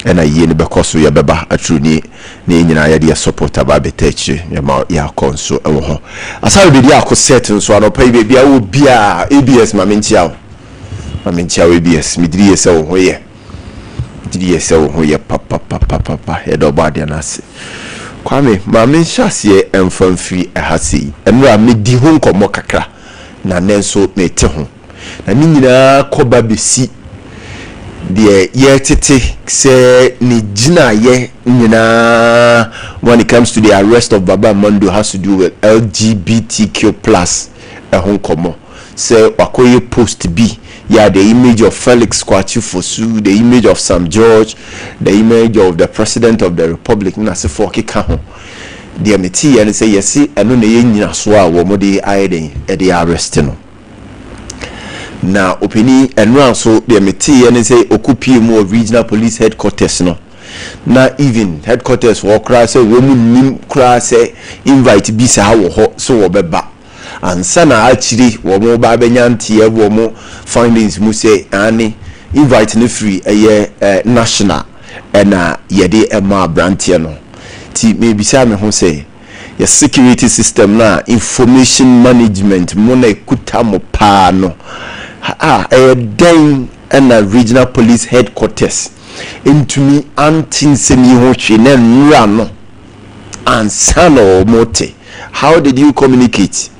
and a year ne bekoso ya beba atruni ne nyina ya de support aba betechi ya ma ya konso ewo ho asabe bi dia ko set nso anopai bia wo bia ABS ma mentia ABS midiri ese wo ho ye papa e do ba dia na se Kwame ma menhyase emfamfiri ehasi enra medi ho nkomo kakra na nenso mete ho na ni nyina koba besi de ye tete se ni gina ye nyina when it comes to the arrest of Baba Mando has to do with LGBTQ+ ehon komo se wakoye post B yeah, the image of Felix Kwame Fosu, the image of Sam George, the image of the President of the Republic, na se for keka the amity and say yes, and no nyina so a wo mo de aiden e de arrest no na opini and round so the amity and say occupy more regional police headquarters no na even headquarters wo kra say wo mu nim kra say invite bi sa wo ho so wo beba ansana achiri wo mo ba benyantie wo mo findings mu say ani invite no free national na yede ema brantie no ti me bisa me ho say your security system na information management mo na ekuta mo pa no den na regional police headquarters intumi antinsemi ho hwe na nra no ansana mote. How did you communicate?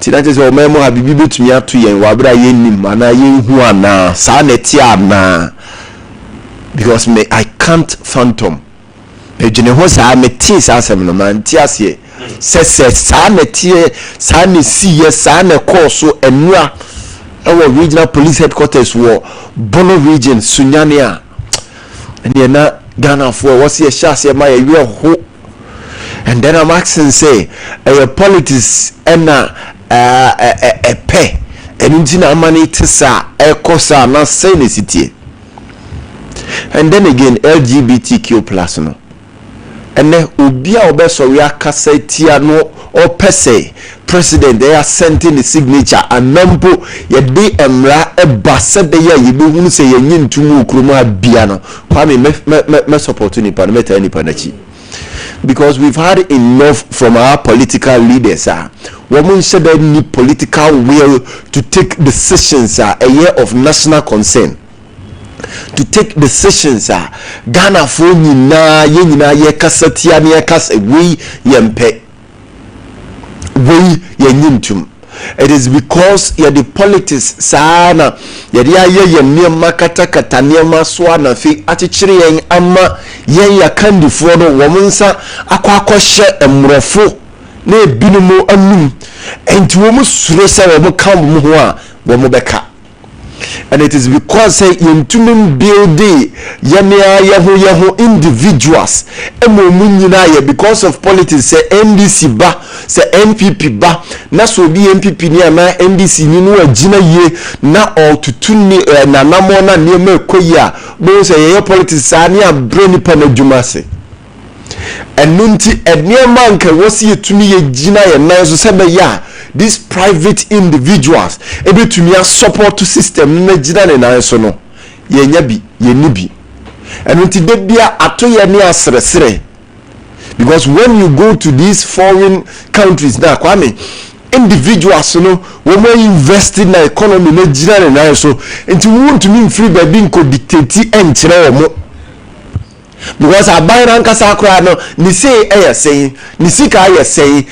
That is why memo have bibi betumi ato yen wabra yenim ana yenhu ana sa neti ana because me I can't phantom ejene ho sa meti sa asem no man ti ase se sa neti sa ne siye sa ne course enura our regional police headquarters wo Bono region Sunyane a ene na Ghana for what's your chance ma ye ho. And then I'm asking say politics and a pay and intina money tisa kosa na say city. And then again LGBTQ+ no. And then ubia obeso we akasa tia no or pese president they are sending the signature and member ye de emra e base de ye be hunu say ye nyintumu kroma bia no Kwame me support ni pa no meta ni pa na chi. Because we've had enough from our political leaders. Women said they need political will to take decisions a year of national concern. To take decisions Ghana for nyina ye kasatia ne kasa we yempe we yenyintum it is because the politics sana ye niema kata niema so na fi achichire yen ama yen ya kandifo no wo nsa akwakɔhye emrofo na ebinumu anum enti wo mu suro se wo kan mu ho a wo mu beka. And it is because yentumin building yaho individuals because of politics say NDC ba say NPP ba na so bi NPP ni ama NDC ni no agina ye na otutuni na namo na niema ekoyi a bo say ye politics ani abre ni pa na dwuma se enunti eniema nka wosi yetumi ye gina ye nan so se be ya these private individuals ebetumi support system na gina ne nan so no ye nya bi ye ni bi enunti de bia atoye ne asresere. Because when you go to these foreign countries now Kwame, individuals no wo mo invest in the economy na gina ne nan so enti won to me free by being co dictate enkyere wo mo. Because abayran kasa akra no ni say saying ni sika saying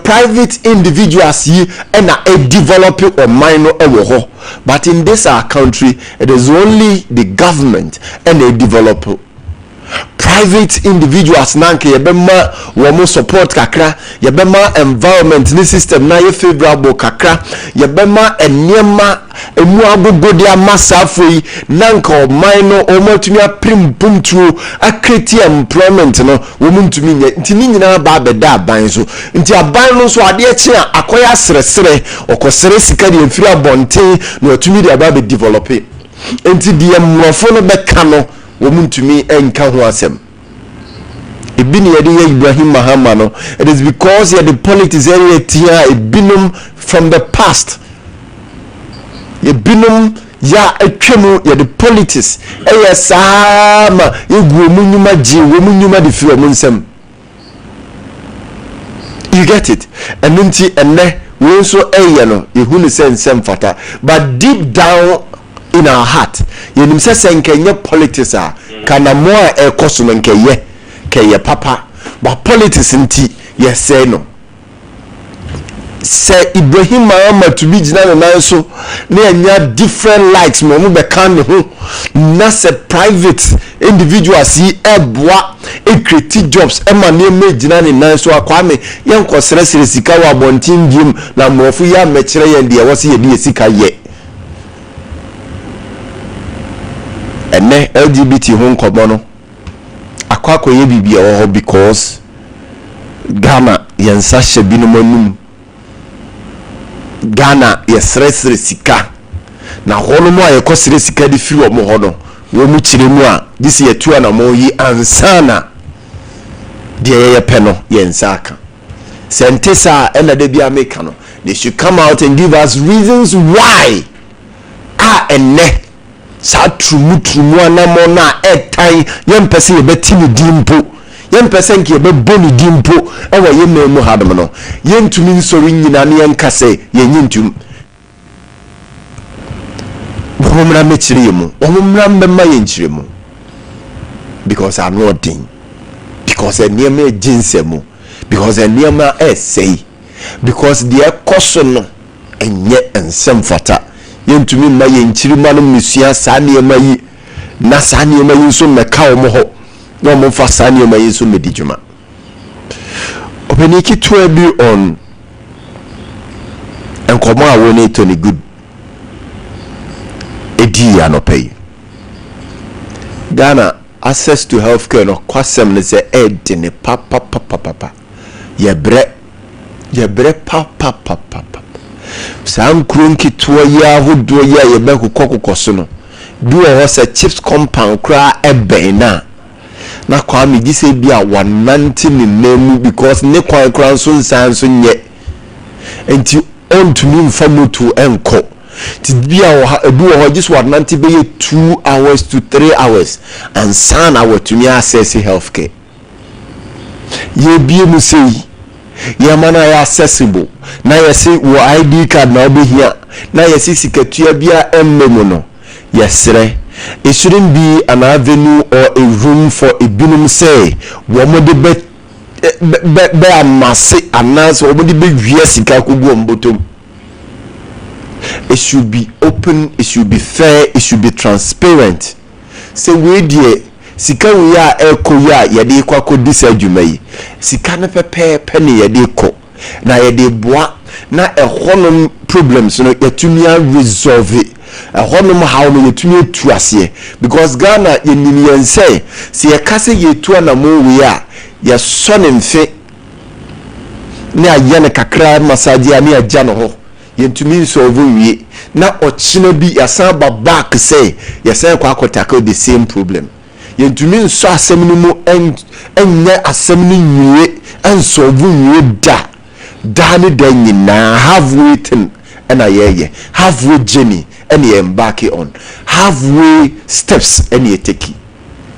private individuals yi na develop or minor ewo ho, but in this our country it is only the government and they develop. Private individuals nanke yebema wo support kakra, yebema environment ni system na ye favorable kakra, yebema eniema emu agogodia masafoi nanka o minor o motumi aprim pumtu a create employment no wo muntumi nye nti ni nyina ba beda aban so nti aban no so ade echi a akoya sresere okosere sika de mfiri abonten na otumi de aba be develop nti de mmofo no beka no wo muntumi enka ho asem. Ibini yadi Ibrahim Mahama no, it is because the politics area tia ibinum from the past. Ibinum ya etwemu the politics sama egu munyuma ji wo munyuma de fi omunsem. You get it? And nti enne we so no yehu ne sensem fata, but deep down in our heart yenim se senkenye politics a kana mo a ekoso no nkeye keye papa, but politics nti yes say no. Say Ibrahim Mahama to be jina na so na anya different likes mo be kan ho na say private individuals yi eboa create jobs e ma na me jina na so Kwame yen kosere sika wa bontin dim na mofu ya mekire yen de wose ye de sika ye ene LGBT ho nkomo no akwako ye bibia wo because Ghana yensa hye binu manum, Ghana yesresre sika na hono mo ayekosre sika di firi omo hono wo mu kire mu a disi yetua na mo yi ansana de ye peno yensa aka sentesa ena de bia make no. They should come out and give us reasons why enne sa trumu anamo na etan yempese ye betimi dimpo yempese nke ye beboni dimpo ewa ye memu hadom no yentumi nsori nyina ne yenkase yenyintum bomra mechire yemu bomra mbema yenchiremu because I'm not doing, because eniema jinsemu, because eniema say, because the question no enye ensem fata yentumi ma yenchirima no misua saniema yi na saniema yi so meka omo ho na omo fa saniema yi so medijuma openiki to be on enkomo awoni to ni good edi ya no pay Ghana access to healthcare no kwasem ne se ed ne papa yebre papa san krunki to ya hodo ya yebe kokoko no do o se chips compound kra eben na Kwame gi se bia 190 ne nemu because ne kwan kra so nsan so nye enti on to me famutu enko ti bia o do o just 190 be 2 hours to 3 hours and san hour to me access healthcare ye bia mu sei ya mana ya accessible na yesi wo ID card na obehia na yesi sikatua bia emmemu no yesre. It shouldn't be an avenue or a room for a binum say womode be amase anase womode be wiasika kogu ombotom It should be open, it should be fair, it should be transparent. Say we dear sika we ya eko ya yede kwa ko disa adwuma yi. Sika na pepe penny yede ko. Na yede boa na ehonum problems no yetumi resolve it. Ehonum how no yetumi tu ase because Ghana yenimi yense se yekase yetu na mo we a ye so ne mfe na ayene kakra massage ani agya no ho yentumi solve wie na ochina bi yasan ba back say yasan kwa tackle the same problem yentumi nso asem no mu enye asem no nwie en solve wie da ne da nyina halfway thing and ayeye halfway journey and you embark on halfway steps and you take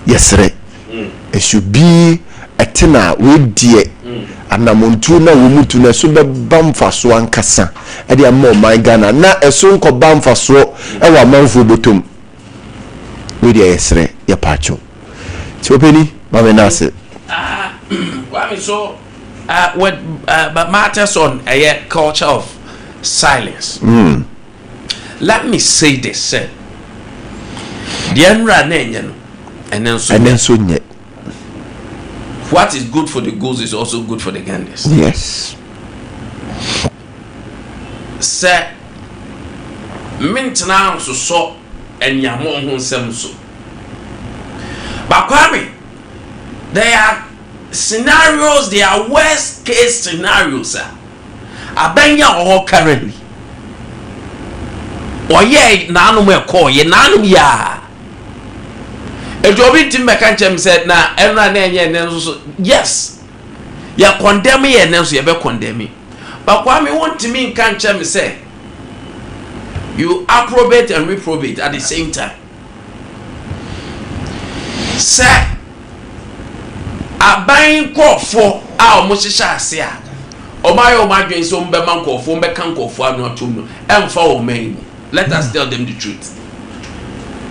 yes right it should be a tenor with dear anamuntu na womutu na so be bamfa so ankasa e de am my Ghana na eso nko bamfa so e wa manfo botom we de yesre ya pacho ti openi ma me na se Kwame, so what but matters on a culture of silence. Let me say this, the enra nenyen and then so what is good for the goose is also good for the ganders. Yes. Sir, mint now so and yamon who sem so. But Kwame, there are scenarios, they are worst case scenarios, sir. Abenya or currently. Or ye nanu me call ye nanu ya. If you be to make said na every yes, you condemn me and then you be condemn me. But what me want to mean can't say you approbate and reprobate at the same time. Sir, a buying call for our Mosisha Sia. O my dream so be man call for me can call for no to and for me. Let us tell them the truth.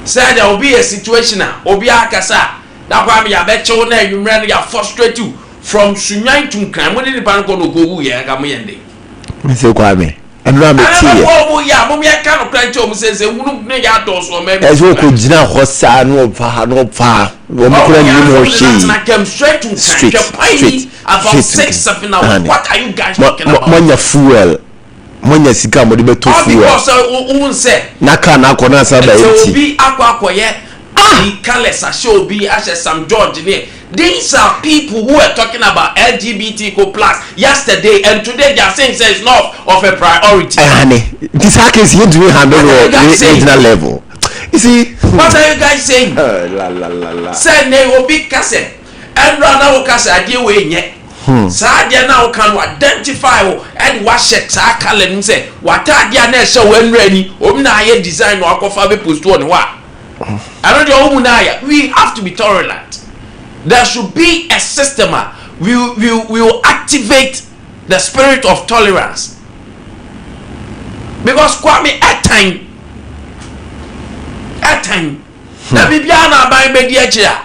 Say there will be a situation obi akasa that Kwame ya becho na you run ya frustrate you from sunyan to crime when the pan ko no go wu ya ka mo yende me say Kwame andra me tie mo ya mo ya ka no kran che o mo say wunu ne ya do so me e so ko gina ho sa no fa wo mo kura ni mo shi na come straight to crime about 6-7 hours. What are you guys talking about? Monya fuel monya sika mo de beto fuel because won say naka na akona sa ba enti obi akwa ye he careless show be as some George ne. These are people who are talking about LGBTQ+ yesterday and today they are saying it's not of a priority. This case here do we handle regional level. You see, what are you guys saying? Say ne obi kase and rana o kase ade we nye. Sa dia na o kan identify o and what check sa kalen say what dia na she we nra ni obi na aye design o akofa be post on wa. I know the omu na ya. We have to be tolerant. There should be a system. We will activate the spirit of tolerance. Because Kwame at time na bibiana by media chair.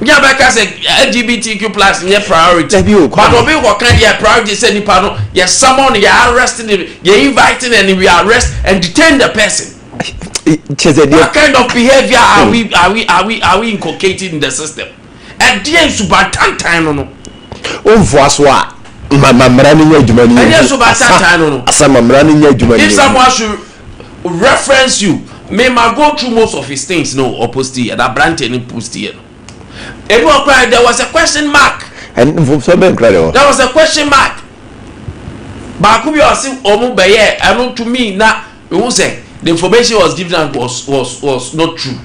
Yeah, because LGBTQ+ is priority. But obi what kind of priority say nipa no? Yes, someone you are arresting, you inviting and we arrest and detain the person. What kind of behavior are we inculcating in the system? And dear Subatantano no. If someone should reference you, may go through most of his things, no, or post here, that branch any post here. Everyone cried, there was a question mark. And there was a question mark. But could be also Omubeye, I know to me now, we won't say the information was given was not true.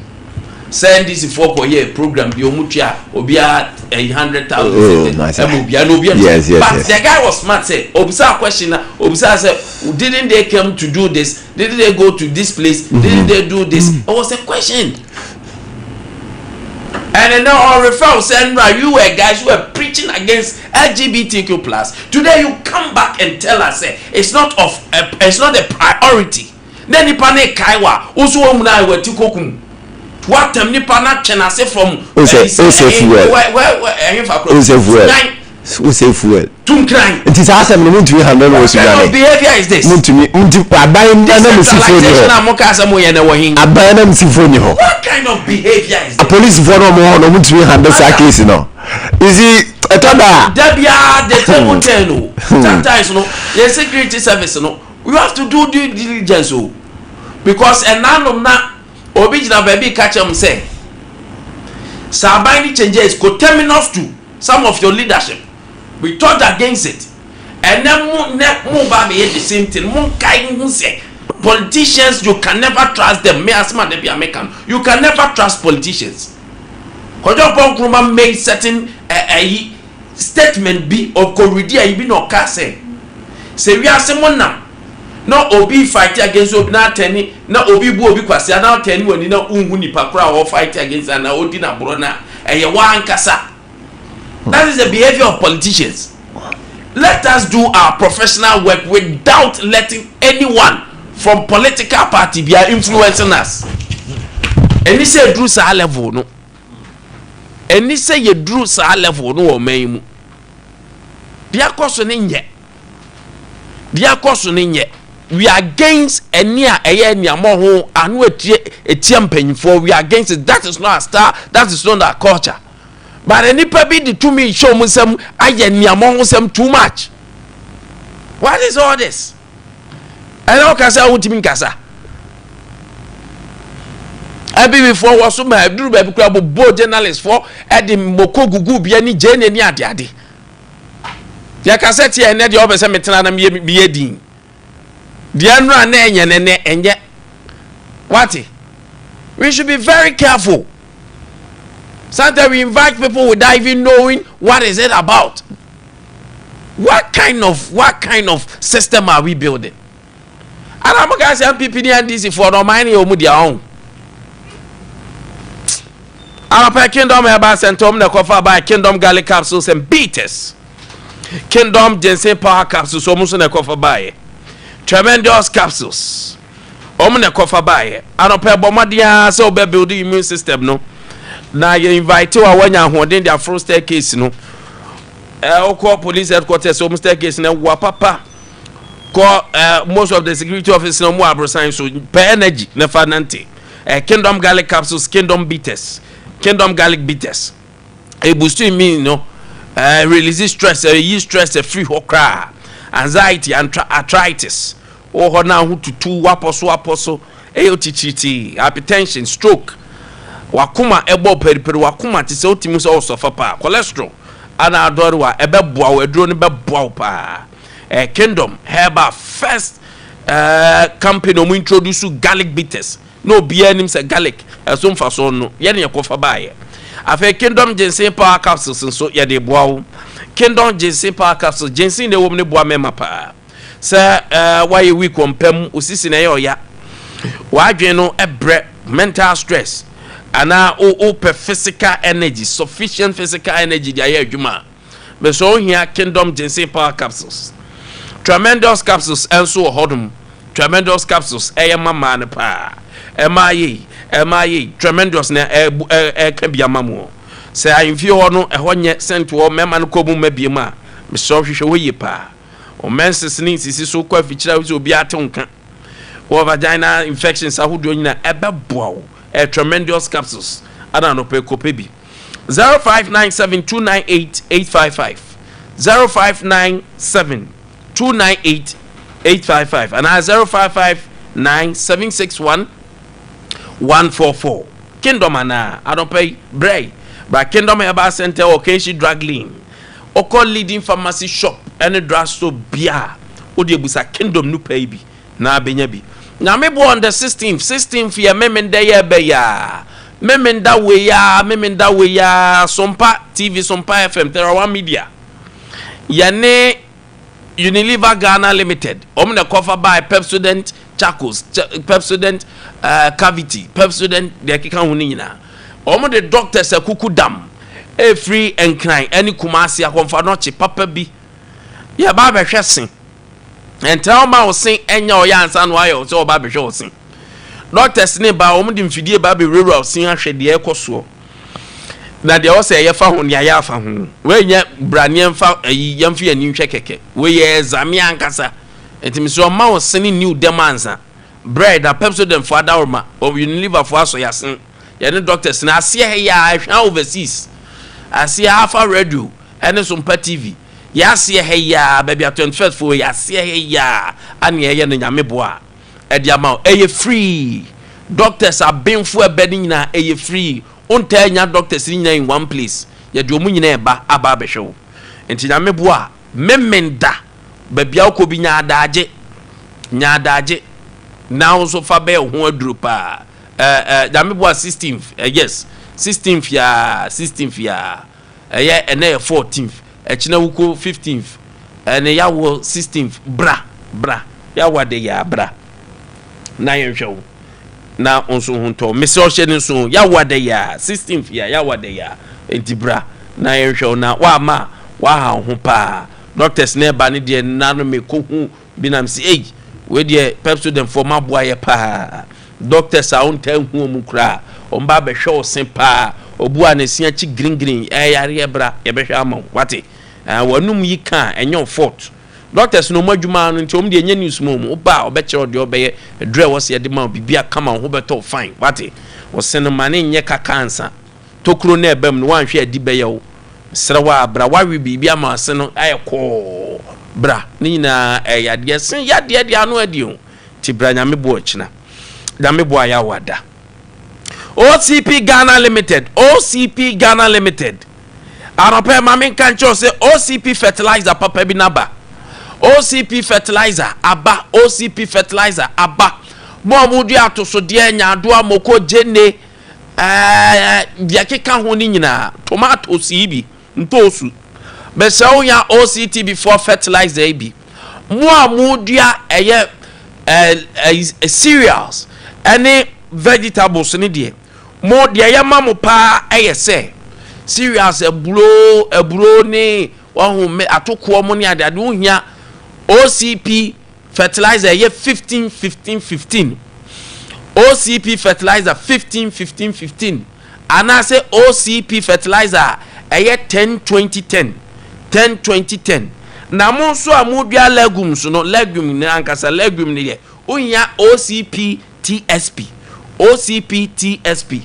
Send this for year program be omutia obia 100,000 yes. But the guy was smart. Say obisa question obisa say didn't they come to do this? Didn't they go to this place? Didn't they do this? It was a question. And then I'll refer saying you were guys who were preaching against LGBTQ+. Today you come back and tell us it's not a priority. Then the panic kaiwa also umna we tikokum. What nipa na chena say from who say fuel tum crying it is asem no muntu handle no so what behavior is this muntu aban na msifoni ho na mo ka asem ye na wo hin aban na msifoni ho what kind of behavior is this police for no muntu handle sa case no is it etoda dabia the table ten sometimes no the security service no we have to do due diligence because enanum na obi jina baby catch am say Sabine changes could terminus to some of your leadership. We thought against it. And then move by the same thing. Politicians, you can never trust them. Me as man, they be American. You can never trust politicians. Kojo Nkrumah made certain statement be of Koridia you be no kase. Say we are someone now. No obi fight against obi na teni na obi bu obi kwase na teni woni na unhu nipa kura or fight against na odi na bro na eye wan kasa. That is the behavior of politicians. Let us do our professional work without letting anyone from political party be influencing us. Any say drew sa level no. Any say you drew sa level no o man mu. Dia koso ne nye. Dia koso ne nye. We are against any ho anu etiam penfo. We are against it. That is not a star. That is not our culture. But any people the to me show me some some too much. What is all this? I don't kasa ultimate kasa. I be before was so my do baby club bo journalists for at the moko gugu bi ani je ni ade. Ya kasa tie na de obese metena na me din. Dianra na enye what? We should be very careful. Sometimes we invite people without even knowing what is it about. What kind of system are we building? And I'm going to say PPD and DC for no money or their own. I'm a Kingdom Herbal Center na cover by Kingdom Garlic capsules and beaters. Kingdom Ginseng Power capsules almost na cover by Tremendous capsules. Na cover by and a pair bombardier so be building immune system no. Na you invite to awanya hoden their first staircase no. Call police headquarters almost staircase na wapapa. Call most of the security officers no more abrosan so per energy na fanante. Kingdom Garlic capsules, Kingdom bitters. Kingdom Garlic bitters. A boost in me no release stress, use stress free hokra, anxiety and arthritis. Oh now who to two waposo AOTT, hypertension, stroke. Wakuma ebo periperi wakuma ti se otimu so suffer pa cholesterol ana adorwa ebe boa we duro ne be boa pa Kingdom Herbal first company omu introduce garlic bitters no bia nim se garlic so mfa so no ye ne yakofa baaye afa Kingdom Ginseng Power capsules so ye de boa Kingdom Ginseng Power capsules ginseng de wo ne boa mema pa se why we kompam osisi na ye oya wadwen no ebre mental stress ana per physical energy, sufficient physical energy dia ye adwuma be so here Kingdom Ginseng Power capsules tremendous capsules enso hodum tremendous capsules mama ne pa emaye tremendous na ka bia mamu say ahemfie ho no ehonye sent wo mema no kobu mabie ma me so hwehwe wo yi pa o menses ni sisi so kwa fichira wo obi atonka wo vagina infections ahodo nyina ebeboa a tremendous capsules. I don't know, Pekopebi 0597298855 0597298855 and 0559761144. Kingdom ana I don't pay bray, but Kingdom Herbal Center or Kenshi Drug Lean or call leading pharmacy shop and drugstore bia. Odiebusa Kingdom nu paybi na benyabi. Now maybe on the 16th year memenda ye be ya memenda we ya Sompa TV Sompa FM there are one media yane Unilever Ghana Limited omne cover by Pepsodent Charcoals Pepsodent cavity Pepsodent de kika huni nyina omne the doctors akuku dam e free and crying any kumasi akomfa no chi papa bi ya ba be hwesen and tell ma o sin enya o ya ansa no ayo so ba be hwe o sin doctors ne ba o mu di mfidie ba be rewura o sin ahwe de ekoso na de o say ye fa ho ne ya fa ho we nya brane fa yemfa ya ni hwe keke we ye zame ankasa enti so ma wo sene new demands bread a Pepsodent for adorma or Unilever for aso yasen ye ne doctors na ase he ya hwa overseas ase Alpha Radio ene Sompa TV ya ase he ya baby 21st for ya ase he ya ane ye ne nyame boa e dia ma e free doctors are been for a bedding na e free unta nya doctors nyina in one place ye de omu nyina eba aba behwe enti nyame boa memenda baby akobi nya adaje now so fa be ho aduru pa nyame boa 16th yes 16th ya ene 14th echina wuko 15th ene ya wo 16th bra ya wade ya bra na yenhwe na onso hunto mesi o hye nso ya wade ya 16th ya wade ya enti bra na yenhwe na wa ha ho pa doctors na ba ne de nanu me ko hu binam si we de Pepsodent for maboa ye pa doctors a on tan hu mu kra on ba be hwe o sen pa obu anesia chi green yare bra ye be hwe ama wate wanum yi ka enyo fort doctors no madwuma no nti om de enya news mom oba obekere de obeye dre wose ye de ma bibia kama ho beto fine wate o sen mane nye ka cancer tokuro na ebam no wanhwe adi beye wo srewa bra wawe bibia ma se no ayeko bra ni na yade sen yade anu adi o ti bra nyame bo ochina nyame bo aya wada OCP Ghana Limited Arope mame kan cho se OCP fertilizer papa bi naba OCP fertilizer aba mo amudi atoso de nya ado amoko jene bia keka ho ni nyina tomatoes ibi ntosu be se o ya OCT before fertilizer ibi mo amudi eye cereals any vegetables ni de mo de eye mamu pa eye se cereals eburo ni won me atoko mo ni ade ohia OCP fertilizer ye 15 OCP fertilizer 15 and I say OCP fertilizer ye 10 na mo so amodua legumes no legume ni ankasa legume ni ye ohia OCP TSP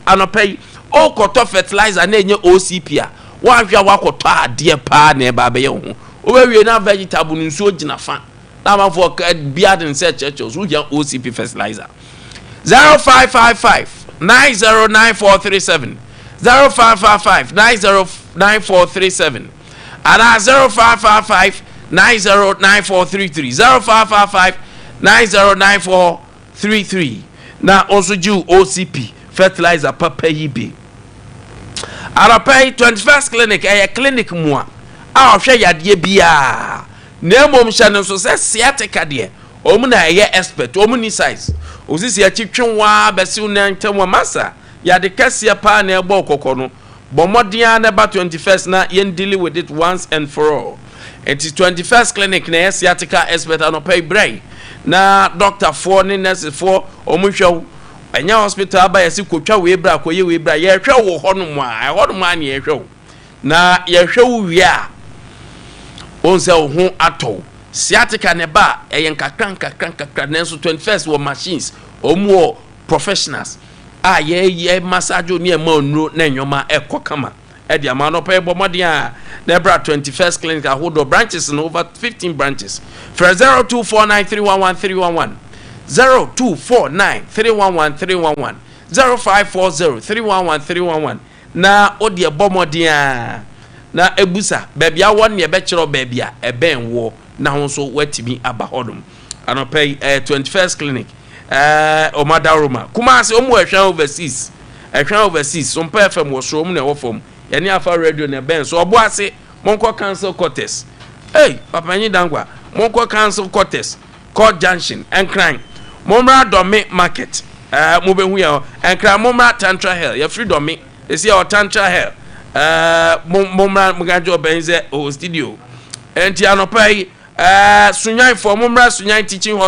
anopay o koto fertilizer na enye OCP a wa hwa wakoto ade pa na eba be ye ho o we na vegetable nso gina fa na ma for biad in search churches we get OCP fertilizer 0555 909437 0555 909437 and 0555 909433 0555 909433 na also due OCP fertilizer papa yibi arapay 21st clinic clinic mua a hwe yade bia na mom hye so se sciatica de omu na expert omu ni size osisi ya twetwenwa besi na ntemwa masa yade kase pa na ebo kokono bomodia na ba 21st na yen deal with it once and for all. It is 21st clinic na sciatica expert anopay bray na doctor for ni nurse for omu hwe enya hospital ba yesi kotwa we bra koye we bra ye hwe wo honum a na ye hwe na ye hwe wo wi a onse ho ato sciatica ne ba eyen kakran nenso 21st wo machines omu professionals a ye massage oni e ma onuro na enwoma ekokama e dia ma no pa bomodin a na bra 21st clinic ahodo branches no over 15 branches for 0249311311 0249311311 0540311311 na odi bomodin a na ebusa baby awon ne be kiro baby a eben wo na ho so watimi aba hodum anopay 21st clinic omadaroma kuma ase omu ehwan overseas Sompa FM wo so omu na wo fom yani afa radio na ben so obo ase monko cancel quarters papa nyi dangwa monko cancel quarters court junction enkran momra domi market mo be hu ya enkran momra tantra hell ya free domi esi ya tantra hell momra mugajo benze o studio enti anopay sunyan for momra sunyan teaching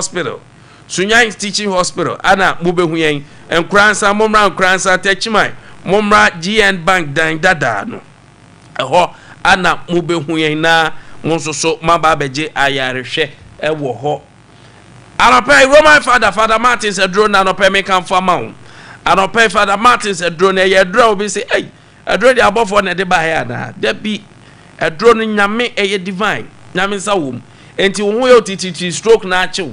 hospital ana mo be hu yen enkransa momra enkransa techimai momra GN Bank dan dada no eho ana mubehu yen na monsoso maba beje ayarehwe ewo ho anope Roman Father Martins edro na anope me kan fama wo anope Father Martins edro na ye edro obi say hey edro di abofo na de ba ya na da bi edro no nyame eye divine nyame sa wom enti wo ho yo titi stroke na achew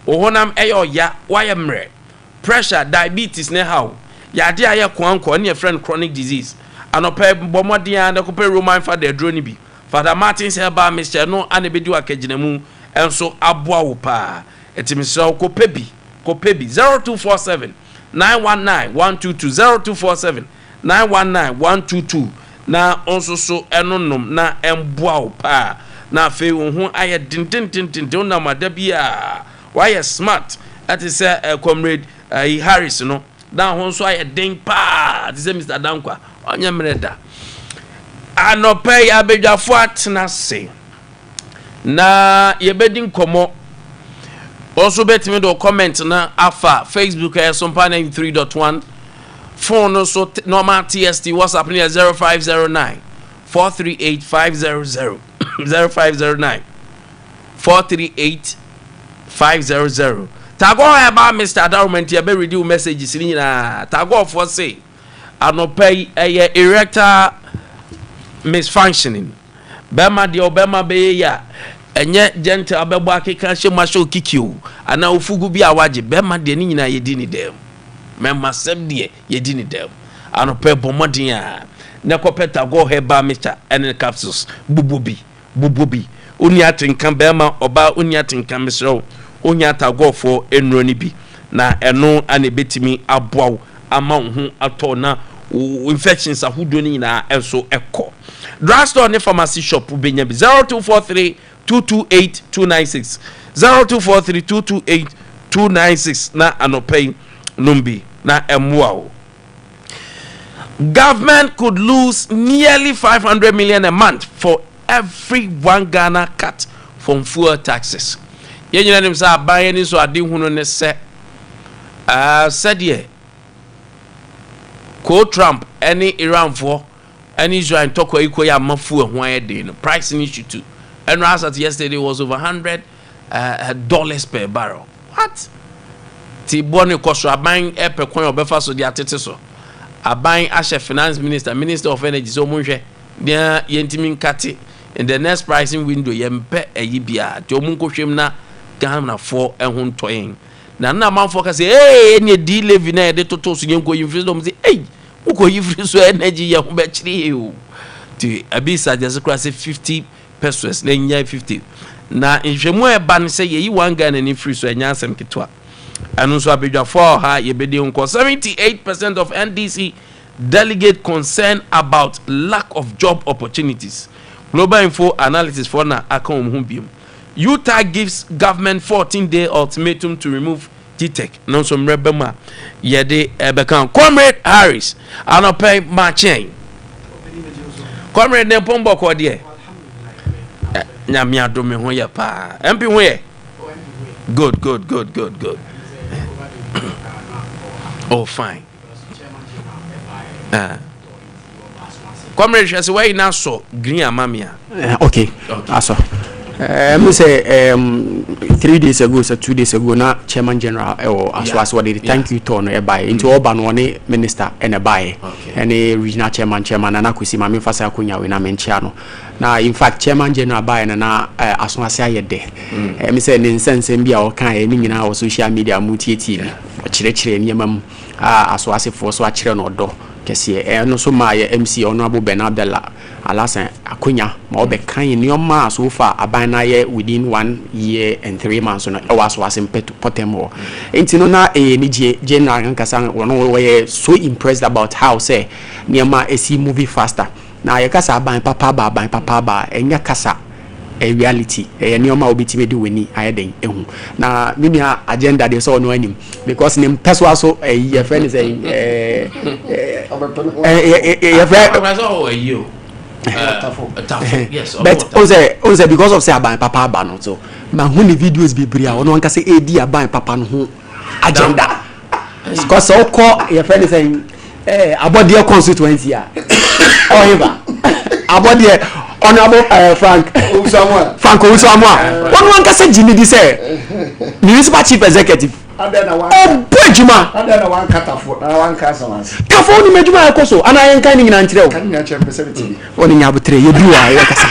wo honam eye oya waye mre pressure diabetes ne how ya de aye kwanko ne friend chronic disease anope bomodian na kope Roman Father edro ni bi Father Martins eba Mr. no anebedi wakaginamu enso aboa wo pa etimisra ko pebi 0247 919 122 0247 919 122 na onso so enonom na emboa wo pa na fe wo hu aye dintintintin na madabia why smart that is comrade Harris no na ho so aye den pa this is Mr. Dankwa onye mreda anope abedwafo atena se na yebedi komo also betimi do comment na afa Facebook Sompa 93.1 phone so normal TST WhatsApp near 0509 438 500 0509 438 500 tago eba Mr. Darment ya be read you messages ni na tago for say anope erector misfunctioning bema de obema be ya enye gentle abebo akeka hye masho kikio ana ofugu bi awaje bema de ni nyina yedi ni dem mema sem de yedi ni dem anope bomodin a ne kopeta go heba Mr. and capsules bubobi oni atenkan bema oba oni atenkan mesro oni atagofo enro ni bi na eno ana betimi aboaw ama hu ato na infections ahudo ni nyina enso ekọ drugstore ne pharmacy shop benya bi 0243 228 296 0243 228 296 na anopay numbi na emwao. Government could lose nearly 500 million a month for every 1 Ghana cut from fuel taxes. Yenyina nim sa abaye ni so ade hunu ne se said ye ko Trump any Iran for any Israel toko iko ya mafu ho ayede no price in issue too. And as at yesterday was over $100 per barrel. What? Ti boni koso aban epe kwan obefa so dia tete so. Aban ashe finance minister of energy so munhwe dia yentimi nkate in the next pricing window yempe eyibia ti omunkohwem na Ghana for ehun toyin. Na manfo ka say eh any di levy na de toto so yenko yimfiri do say eh uko yifiri so energy ye ho be kire o. Ti abisa just cross 50 pesos na nya 50 na nhwemu eba ne say yi 1 Ghana ni free so enya asem ketwa anu so abedwafo ha yebedi nko 78% of NDC delegate concern about lack of job opportunities. Global Info analysis for na akon humbium. Utah gives government 14-day ultimatum to remove GTEC. Non so mrebema yede ebekan Comrade Harris anopay machen Comrade Nempombo ko de nyame adome ho ye pa MP ho ye good oh fine Comrade say why na so green amamia okay aso me say 3 days ago so 2 days ago na chairman general as what did thank you to no e buy into oba no ne minister e ne buy any regional chairman na kwesi ma me fasa akonya we na menchia no na in fact chairman general buy na asonase ayede me say ne nsense bia o kan e ni nyina o social media mutieti chire niamam aswase fo so akire no do kese no so ma ye MC honorable Benabella alasan akonya ma obe kan nioma so far aban na ye within 1 year and 3 months no e was potemo entino na ni general nkasa wono we so impressed about how say nioma esi movie faster na ye kasa aban papa ba enya kasa a reality nioma obitime di weni ayeden ehu na minia agenda de so no anim because nim person so ye friend say ye friend yes but also because of say aban papa ba no so ma hu ni videos be bria ono nka say edi aban papa no ho agenda because so call ye friend say abodie constituency a ohiba abodie honorable Frank Usamwa one one kasa jini di say municipal chief executive adena one bejuma adena one katafo na one customers kafo ni mejuma ekoso ana yen kan ni nyina nkyerɛ kan nya kyerɛ perceptive oni nya botre ye biwa ye kasa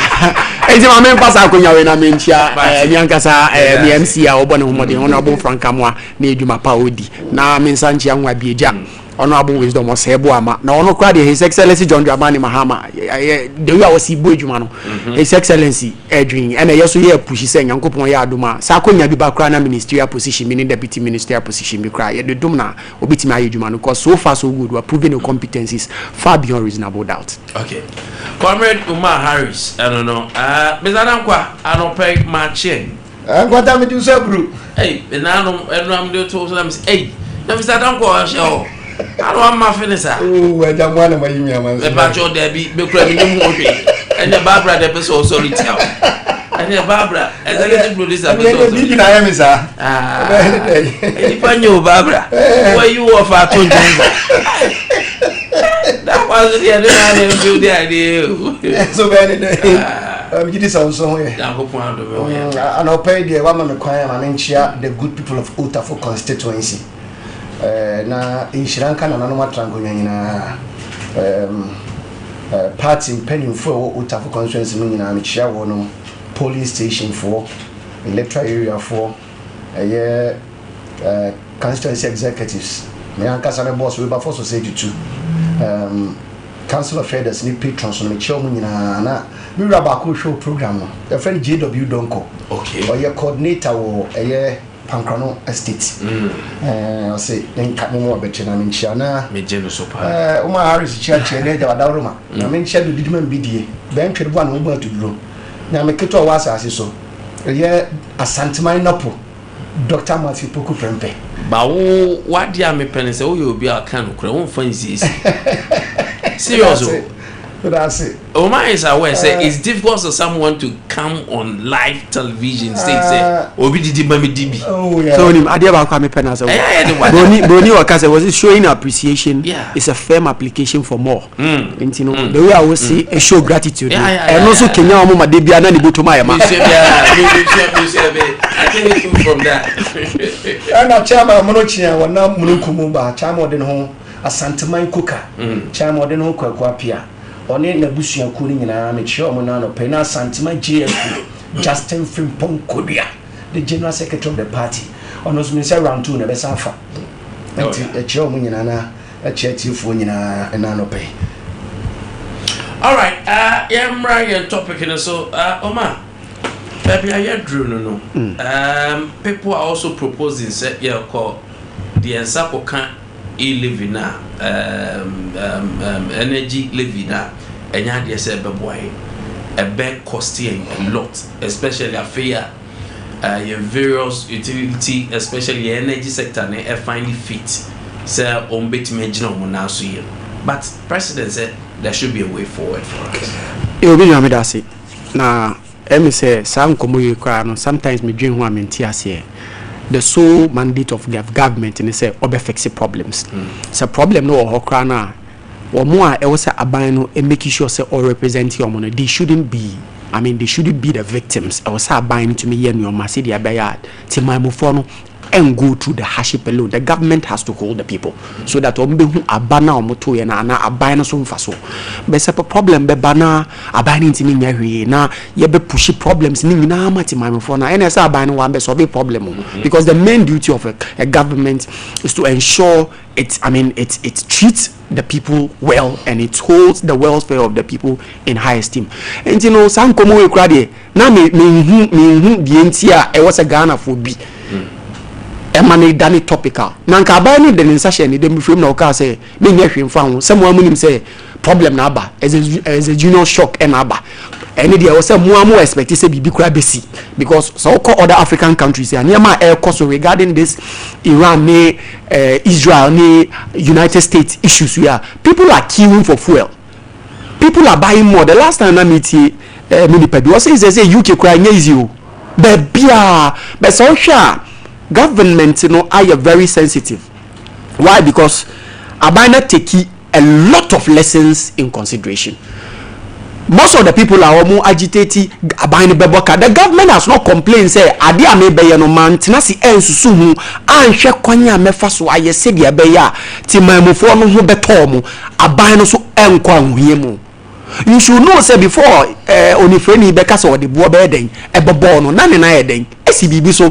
enti ma men pasa akonya we na menchia nyankasa mi MC a obone homode honorable Frank Amwa na edwuma pa odi na mensa nchia nwa bieja honorable wisdom was ebo ama na ono kra de his excellency John Dramani Mahama the way was ibo edwuma no his excellency Edwin and yeso ye push say nyankopon ya adoma sa akonya bi ba kra na ministerial position meaning deputy ministerial position bi kra ye de dom na obitimi aye edwuma no because so far so good we are proving the competencies far beyond reasonable doubt. Okay, Comrade Umar Harris, I don't know. Bezanankwa anopek matching. Kwata me do so group. Hey, enam do to them say, hey, na Mr. Dankwa show. I don't want finisher. Oh, I don't want to buy me a man. The batch of there be credit and the Barbara the episode sorry tell. And the Barbara as a little producer episode. I am sir. If I knew Barbara, where you were for 20. That was the other the idea. So very it is also here. And I'll pay the woman requirement the good people of Utafo constituency. Na inshiranka na nanu matrango nyina party penny for Utafo constituency no nyina mechia wo no police station for electoral area for constituency executives me ankasa me boss we ba for society too council of elders ni patrons no mechia mo nyina na me raba ko show program no the friend JW Donko okay or your coordinator wo Pankrano estate I say then cut me more better na menchia na me jeno so pa Umar Harris church na da wadawroma na menchia do didiman bidie ben twere bo na mo to duro na me keto wa asase so ye asanteman nopo Dr. Matthew Poku Prempe ba wo wadi am pen say wo ye obi aka no kura won fancy serious that's it. Omar is aware say it's difficult for someone to come on live television state say obi didi mami dibi. Oh yeah. So nim ade ba kwa me pen as Boni waka say was it showing appreciation? Yeah. It's a firm application for more. You know the way I will say a show gratitude. And also Kenya omo ma de bia na ni botoma ya ma. I think from that. And a chairman monochia wana mununkumu ba chairman de ho asanteman koka. Chairman de ho kwakwa pia. One na busuan ko ni nyina me chio mo na no pe na santima GF Justin Frimpong Kobia the general secretary of the party ono so me say round 2 na be safa enti e chio mo nyina na e chiatifo nyina na no pe. All right, yeah, topic in so Omar baby I drew no people are also proposing say yeah call the Ensako can e-living na energy living na enya de say be boy a big costing a lot especially affair your various utility especially energy sector na e find fit say on betime gina mo na so here but president said there should be a way forward for us e obi nyame da se na em say sam komo yi kwa no sometimes me dwen ho amenti ase the sole mandate of the government and say obe fix problems. It's a problem no okra na or more e was aban no and making sure say or represent your money. They shouldn't be they shouldn't be the victims. I was aban to me yen your masidi abayad till my mufono and go through the hardship alone. The government has to hold the people so that abana or moto and abana so faso. But it's a problem be bana abana intimi na ye be pushy problems ni na mati my phone and as abana one be solve problem because the main duty of a government is to ensure it treats the people well and it holds the welfare of the people in high esteem. And you know some komo we krade na me die ntia e was a Ghana for bi emane dani topical nanka ba ni de nsahye ni dem frame na o ka say me nya hwemfa ho some amunim say problem na aba as a junior shock and aba any dia o say mo expect say bibi kura besi because so call other African countries here niam air cost regarding this Iran ni Israel ni United States issues where people are queuing for fuel, people are buying more. The last time I meet mini pebi was say UK kura nya easy o bebia but so sure government are very sensitive. Why? Because abana teki a lot of lessons in consideration. Most of the people are almost agitating about the beboka. The government has not complained. Say, "Ade ame beya no man tinasi ensusuhu anhwe kwanya mefa so aye se dia beya ti mamufo no ho betomo aban no so enkwa huye mu." You should know say before onifreni beka so the bo be den ebobo no na ne na ye den esi bibi so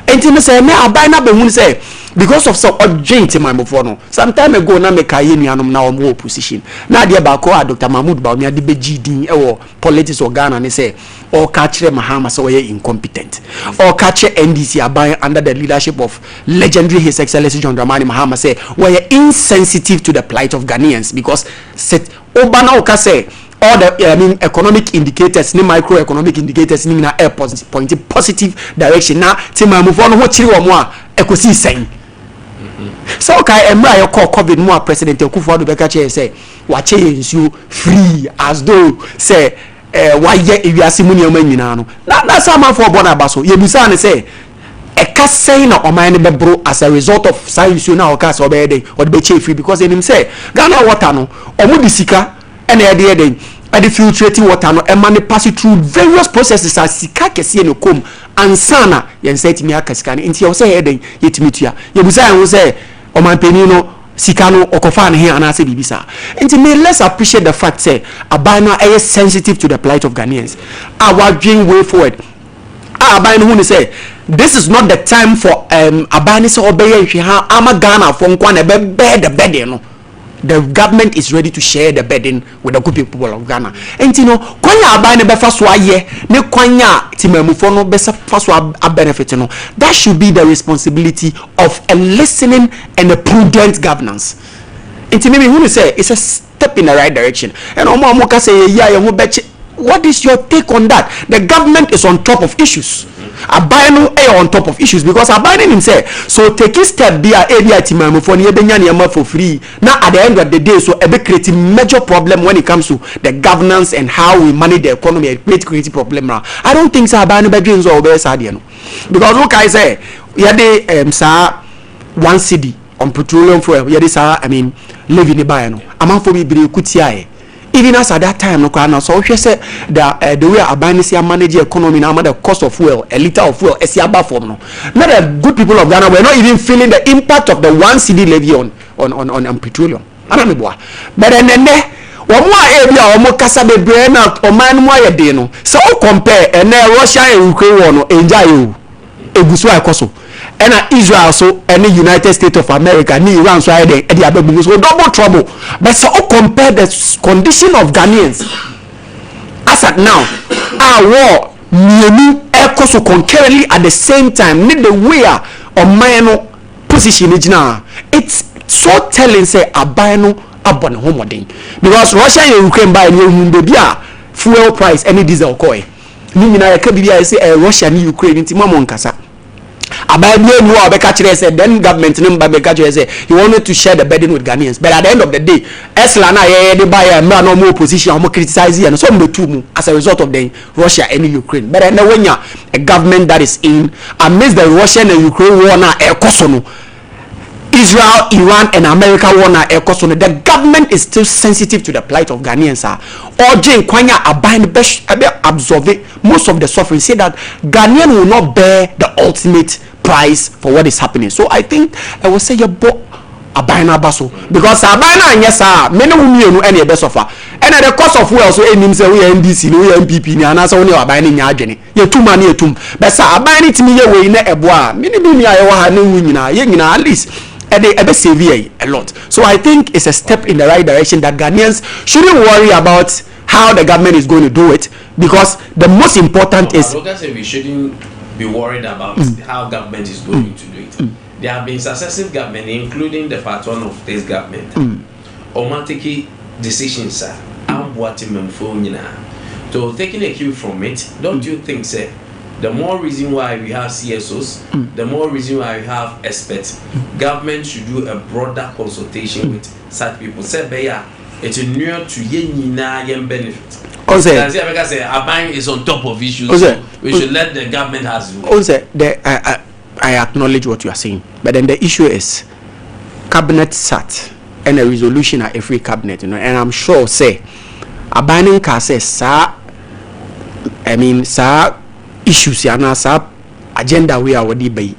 enti me say me aban na be hu say because of some urgent in my move some time ago na make aye nuanom na omo opposition na de ba ko Dr. Mahmoud Bawumia de beji din e politics organ ne say or catch Mahama so we incompetent or catch NDC aban under the leadership of legendary His Excellency John Dramani Mahama say we insensitive to the plight of Ghanaians because set obana oka say all the economic indicators ni microeconomic indicators ni na air pointing positive direction na ti ma move on ho chiri wo mo a ekosi sen. So kai emra yo call COVID mo president Akufo-Addo beka che say wa che ensu free as though say wa ye ewiase mu ne ma nyina no na sama for born abaso ye busa ne say eka say na oman ne bebro as a result of science na o ka so be dey o be che free because him say Ghana water no omo di sika and the filtrating water no emane pass through various processes as sika kese no kom ansana yen say timi akasika nti ye say eden yetimi tua ye busa yen say o man peni no sika no okofa ne he anase bibisa nti me let's appreciate the fact say abana is sensitive to the plight of Ghanaians our dream way forward abana who say this is not the time for abana say obeye hwe ha ama Ghana for nkwa na be the bed no. The government is ready to share the burden with the good people of Ghana. And you know, kwanya abane be fa so aye, ne kwanya timamufo no be fa so a benefit no. That should be the responsibility of a listening and a prudent governance. And maybe who say it's a step in the right direction. And omo ka say yeah, you bet. What is your take on that? The government is on top of issues. Abano on top of issues because Abano himself. So take a step be a area timamo for nyebenya for free. Now at the end of the day, so a creating major problem when it comes to the governance and how we manage the economy. A great creative problem now. I don't think so Abano bedrooms or best idea. Because look, I say yade sa 1 cedi on petroleum fuel. Yade sa living in Bayano. Among for me be kutia. Even as at that time, no can so she said that the way Abanisia manage the economy now, the cost of fuel, a liter of fuel, is above form no. Not the good people of Ghana were not even feeling the impact of the 1 cedi levy on petroleum. But then one more area, almost kasa be brain out, or man more a day no. So compare and Russia and Ukraine no enjoy you. Eguswa koso. And Israel so any United States of America ni Iran so the abebu so double trouble. But so compare the condition of Ghanaians as at now our war mienu ekoso concurrently at the same time need the way of mano position it's so telling say abano abon homodin because Russia and Ukraine buy new baby fuel price any diesel coin ni nyina ya ka bibia say Russia and Ukraine nti mamo nkasa Ababie no abeka kire say then government no mba beka kire say he wanted to share the burden with Ghanaians but at the end of the day Esla na ye dey buy na no more opposition am criticize and so mbetu mu as a result of the Russia and Ukraine but then when ya a government that is in amidst the Russian and Ukraine war na ekoso no Israel, Iran and America war na ekoso no the government is still sensitive to the plight of Ghanaians or Jane Kwanya abide absorb most of the suffering say that Ghanaian will not bear the ultimate price for what is happening. So I think I will say your book abina baso because abina yes many women any best offer and the cost of fuel so enim say we NDC no we MPP ni anasa we abina nya adwene ye too many etum but say abina timi ye we na eboa mini bi mi aye wa ha na wu nyina ye nyina at least ebe save a lot. So I think it's a step in the right direction that Ghanaians shouldn't worry about how the government is going to do it because the most important is we shouldn't be worried about how government is going to do it. There have been successive government, including the part one of this government, automatic decisions are so taking a cue from it, don't you think, sir? The more reason why we have CSOs, the more reason why we have experts. Government should do a broader consultation with such people. Say, beya, it's near to yen benefit. Abang is on top of issues. So we should let the government has. I acknowledge what you are saying, but then the issue is cabinet sat and a resolution at every cabinet, and I'm sure say abaning ka say sir issues yana sir agenda we are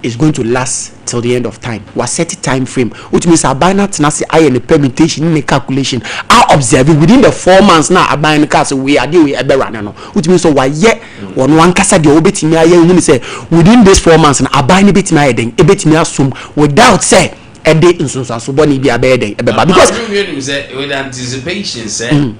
is going to last till the end of time. Was set a time frame, which means abana tenasi I and the permutation in the calculation are observing within the 4 months now abana case we are doing a berano, which means so why yet one casa the obit me I say within these 4 months and abana bit my heading a bit me assume without say a day in so bonny be a bedding because with anticipation say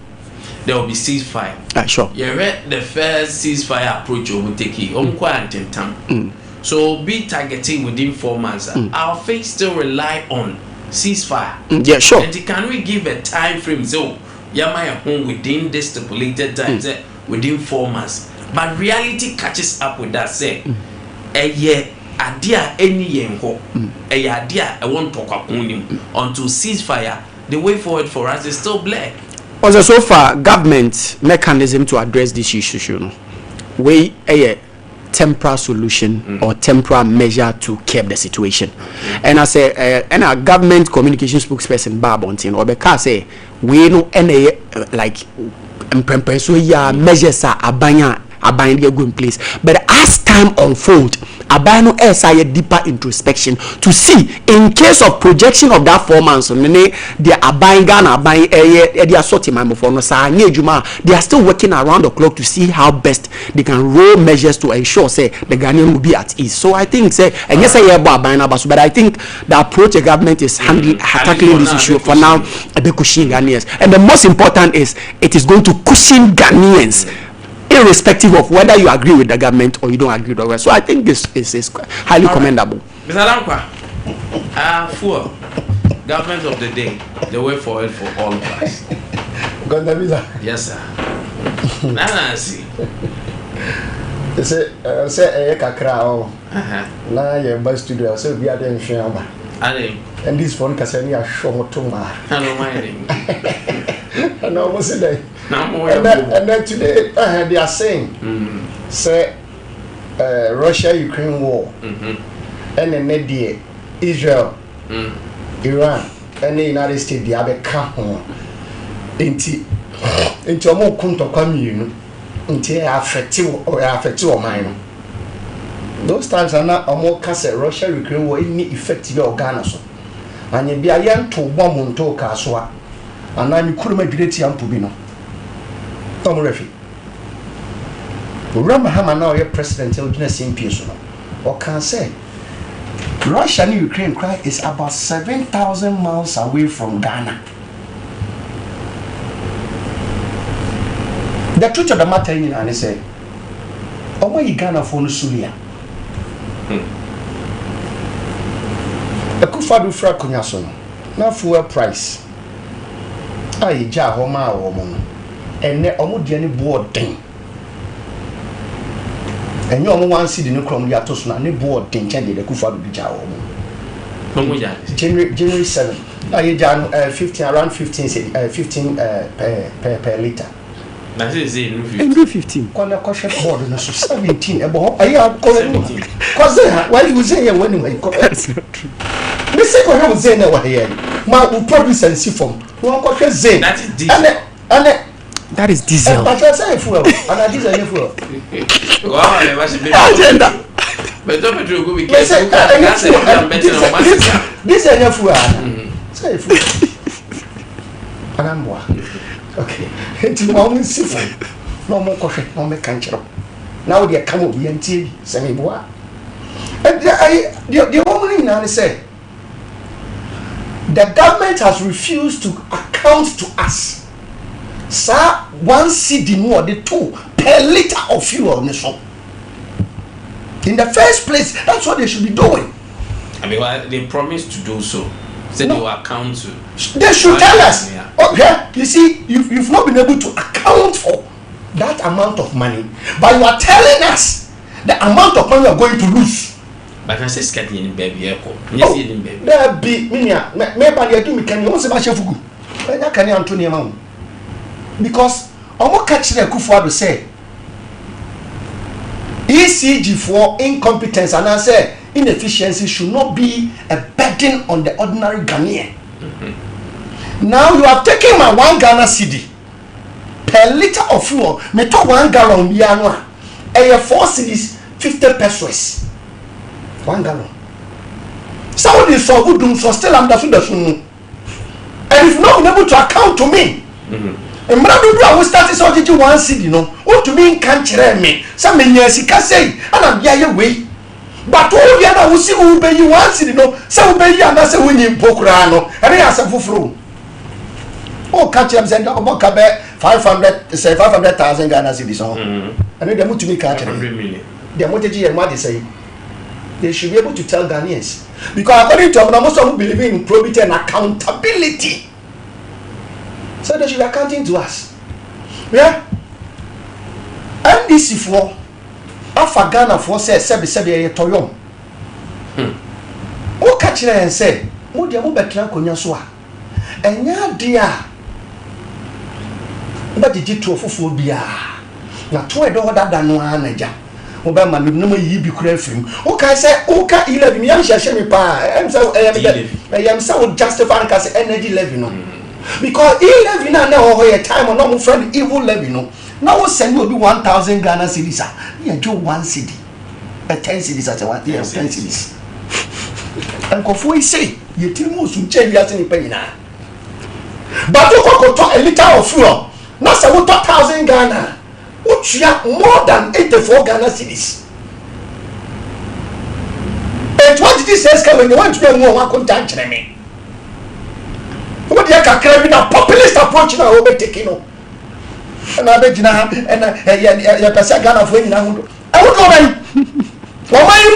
there will be ceasefire. Sure. You read the first ceasefire approach will take it on quarantine time. So be targeting within 4 months. Our faith still rely on ceasefire. Yeah, sure. And can we give a time frame? So Yamaya home within this stipulated time, within 4 months. But reality catches up with that. Say, a year, idea any yenko, a idea I won't talk up on him until ceasefire. The way forward for us is still black. Also, so far, government mechanism to address this issue, you know, way a temporary solution or temporary measure to curb the situation. And I say, and our government communication spokesperson Barbontin or because say we know any like measures are abanya go in place, but as time unfold, abano a deeper introspection to see in case of projection of that 4 months they are buying Ghana buying they are sorting my phone they are still working around the clock to see how best they can roll measures to ensure say the Ghanaian will be at ease. So I think say and yes I buying but I think the approach the government is tackling this issue for now a bit cushion Ghanaians, and the most important is it is going to cushion Ghanaians irrespective of whether you agree with the government or you don't agree with the government. So I think this is highly commendable. Mr. Lankwa, for government of the day, the way forward for all of us. Yes, sir. Nancy. Say a kakra na your bus studio, so we are in Shama. And this phone Cassani are shown to my. I don't mind. I know what's the day. And then today they are saying, say Russia-Ukraine war, and then India, Israel, Iran, and the United States, they have a come into a more kunto commune until affective mine. Those times are not a more cassette Russia-Ukraine war in effective organism, and you be a young to bomb on to Kaswa, and I'm Kurumagireti and Pubino. Tom Refi. Ramahama now your president of the same person. Or can say Russia and Ukraine cry is about 7,000 miles away from Ghana. The truth of the matter is, and say, oh my Ghana for Nusulia. The Kufadu Frakunyason, now fuel price. I ja homa woman. And ne omo de ne board den enyo omo wan see the no krom ya to so na ne board den chen de kufa do ja omo January 7 aye jan 15 around 15 per liter na say 15 kwana kwashe board no so 17 e bo aye cause why you say when that's not true me say ko have say na wa here ma we produce and see from won kwashe zen that is diesel and that is diesel. But I say fuel, and I diesel fuel. Wow, I was a bit agenda. But don't be go with this. This is a fuel. Say fuel. And I'm what? Okay. It's moment sifu. No more coffee, no more cancer. Now they come up and tea, semi bois. And the woman now say the government has refused to account to us. Sir, 1 cedi more the 2 per liter of fuel in the shop. In the first place, that's what they should be doing. I mean, well, they promised to do so. Said they will account to. They should tell us. Okay, you see, you've not been able to account for that amount of money, but you are telling us the amount of money you are going to lose. But I say skating in baby echo. Yes, in baby. There be minia. Maybe do me can you also match fugu. I can Antonio Mam. Because omo catch the Kufuado say ECG for incompetence and I say inefficiency should not be a burden on the ordinary Ghanaian. Now you have taken my 1 Ghana cedi per liter of fuel. Me to 1 gallon bianwa. A 4 cedis 50 pesos. 1 gallon. Somebody saw who do so still understood the soon. And if not able to account to me. And when I will start this already 1 cedi, no. What to me can't chere me. Some years he can say, and I'm yeah way. But all the other will see who pay you 1 cedi, no. Some pay you and that's a winning pokrano. And they ask for flow. Oh, catch them send about 500,000 Ghana cedis on. And then they want to make 100 million. They want to and what they say. They should be able to tell Ghanaians. Because according to them, most of them believe in probity and accountability. So they should be accounting to us. Yeah? NDC for Alpha Ghana for say Sebi Toyom. Who catch them and say, Mo dia mo betra konya so a. Enya dia. Ba didi to fufu bia. Na to e do dada no anaja. Oba ma no yi bi kura afrim. O ka say o ka 11 yam hye me pa. Em say yam say o justify ka say energy level no. Because 11 na na ho ye time no mo friend evil level no. Now we send you 1,000 Ghana cedis. You do 1 cedi. 10 cedis at 1 10 cedis. And Kofu say you tell me to change that in payina. But you go to a liter of fuel. Now say we 1,000 Ghana. Which are more than 84 Ghana cedis. And what did this say when you want to be more content to me? What you can carry a populist approach now over taking on. And I bet you now, and you can say Ghana for you now. I would go then. What am I do?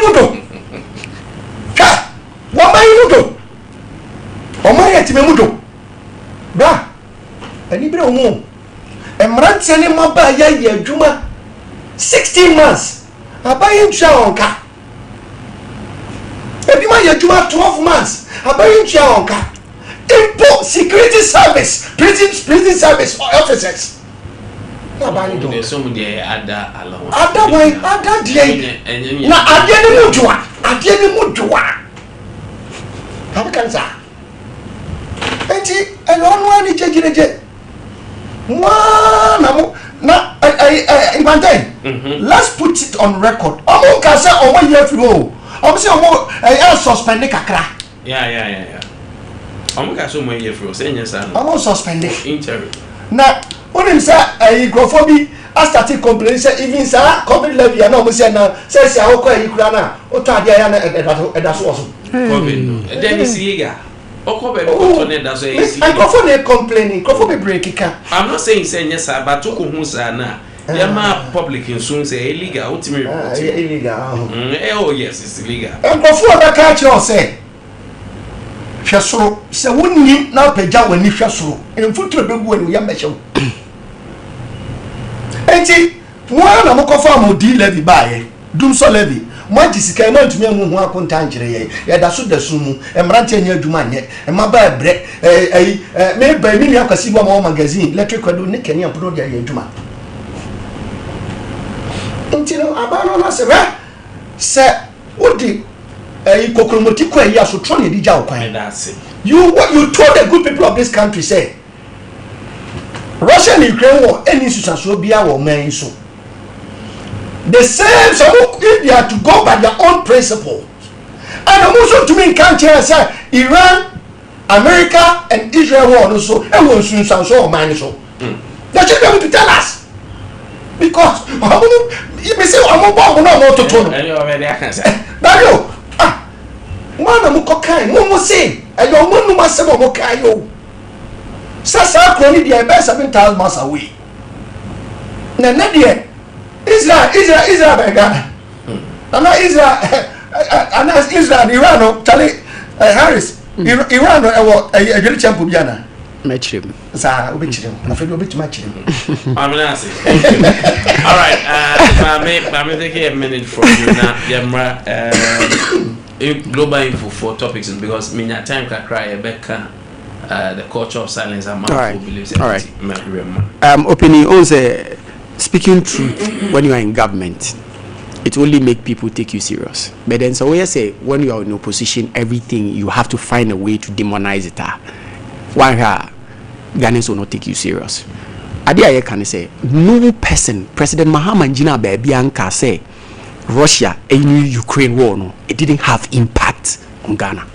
What am I do? What am I at Memudo? Bra, and you bring home. And Ransen in my buy ya Juma 16 months. I buy him Shaonka. If you buy Juma 12 months, I buy him Shaonka. Import security service, prison service officers. There's so many other allowance. Other way, other day. Now, I didn't move. How can I? And one is taking let's put it on record. I'm going to say, oh, 1 year ago. I'm saying, I'm suspended. Yeah. I'm going to say, 1 year ago. I'm suspended. Interim. Now, when you say, I started complaining, even sir, COVID levy, and almost said, now, says, I will call you, Grana, or Tadia, and that's awesome. COVID. Then it's legal. I'm complaining. I'm not saying yes, but to whom sana. Yama public in soon say illegal. Illegal. Oh yes, it's illegal. And before the catch you say, Shasro, so wouldn't you now pay Jaw when you Shasro and foot to the big one, Yamacho. And see, one of the farm D levy by Doom so levy. What is came out to me who are contagious? That's what the sumo and ranting near Jumania and my bad bread. Made by me, I can see one more magazine, electric do Nick and your brother Juma. Until Abano sir, what did a Kokomotiqua Yasu Trony di Jau? That's it. What you told the good people of this country say Russia and Ukraine war any so be our man so. The same, so if they are to go by their own principles. And also to me, can't you say Iran, America, and Israel war also, and will soon sound so minus so. They should be able to tell us. Because, you may say, I'm about no to tell you already, I can say. Dario, one of Mukokai, one more say, and your one must have Mokayo. Sasa, only the best 7,000 miles away. Nadia. Israel by Ghana. And now Israel Iran, Charlie Harris, Iran, a very champion Ghana. Match him. Sir, which him. I'm afraid we'll be to match him. I'm not all right, I'm taking a minute from you now. Global info for topics because me na time can cry Rebecca. The culture of silence and man who believes all right. Opinion on say speaking truth when you are in government, it only make people take you serious. But then so we say when you are in opposition, everything you have to find a way to demonize it. one Ghanaians will not take you serious. Ade Akye can say no person, President Mahama Njina Baby Anka say Russia and Ukraine war no, it didn't have impact on Ghana.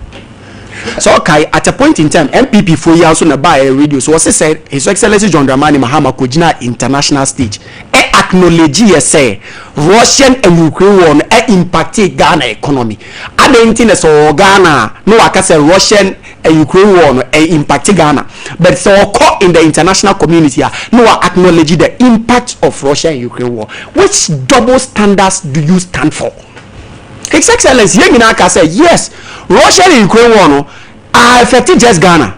So okay, at a point in time, MPP for years on a buy a radio. So what I said, His Excellency John Dramani Mahama Kujina international stage. Acknowledge say Russian and Ukraine war impacted Ghana economy. I don't think so Ghana no I can say Russian and Ukraine war impacted Ghana. But so caught in the international community no I acknowledge the impact of Russia and Ukraine war. Which double standards do you stand for? His Excellency Yenginaka said yes, Russia and Ukraine war no are affected just Ghana.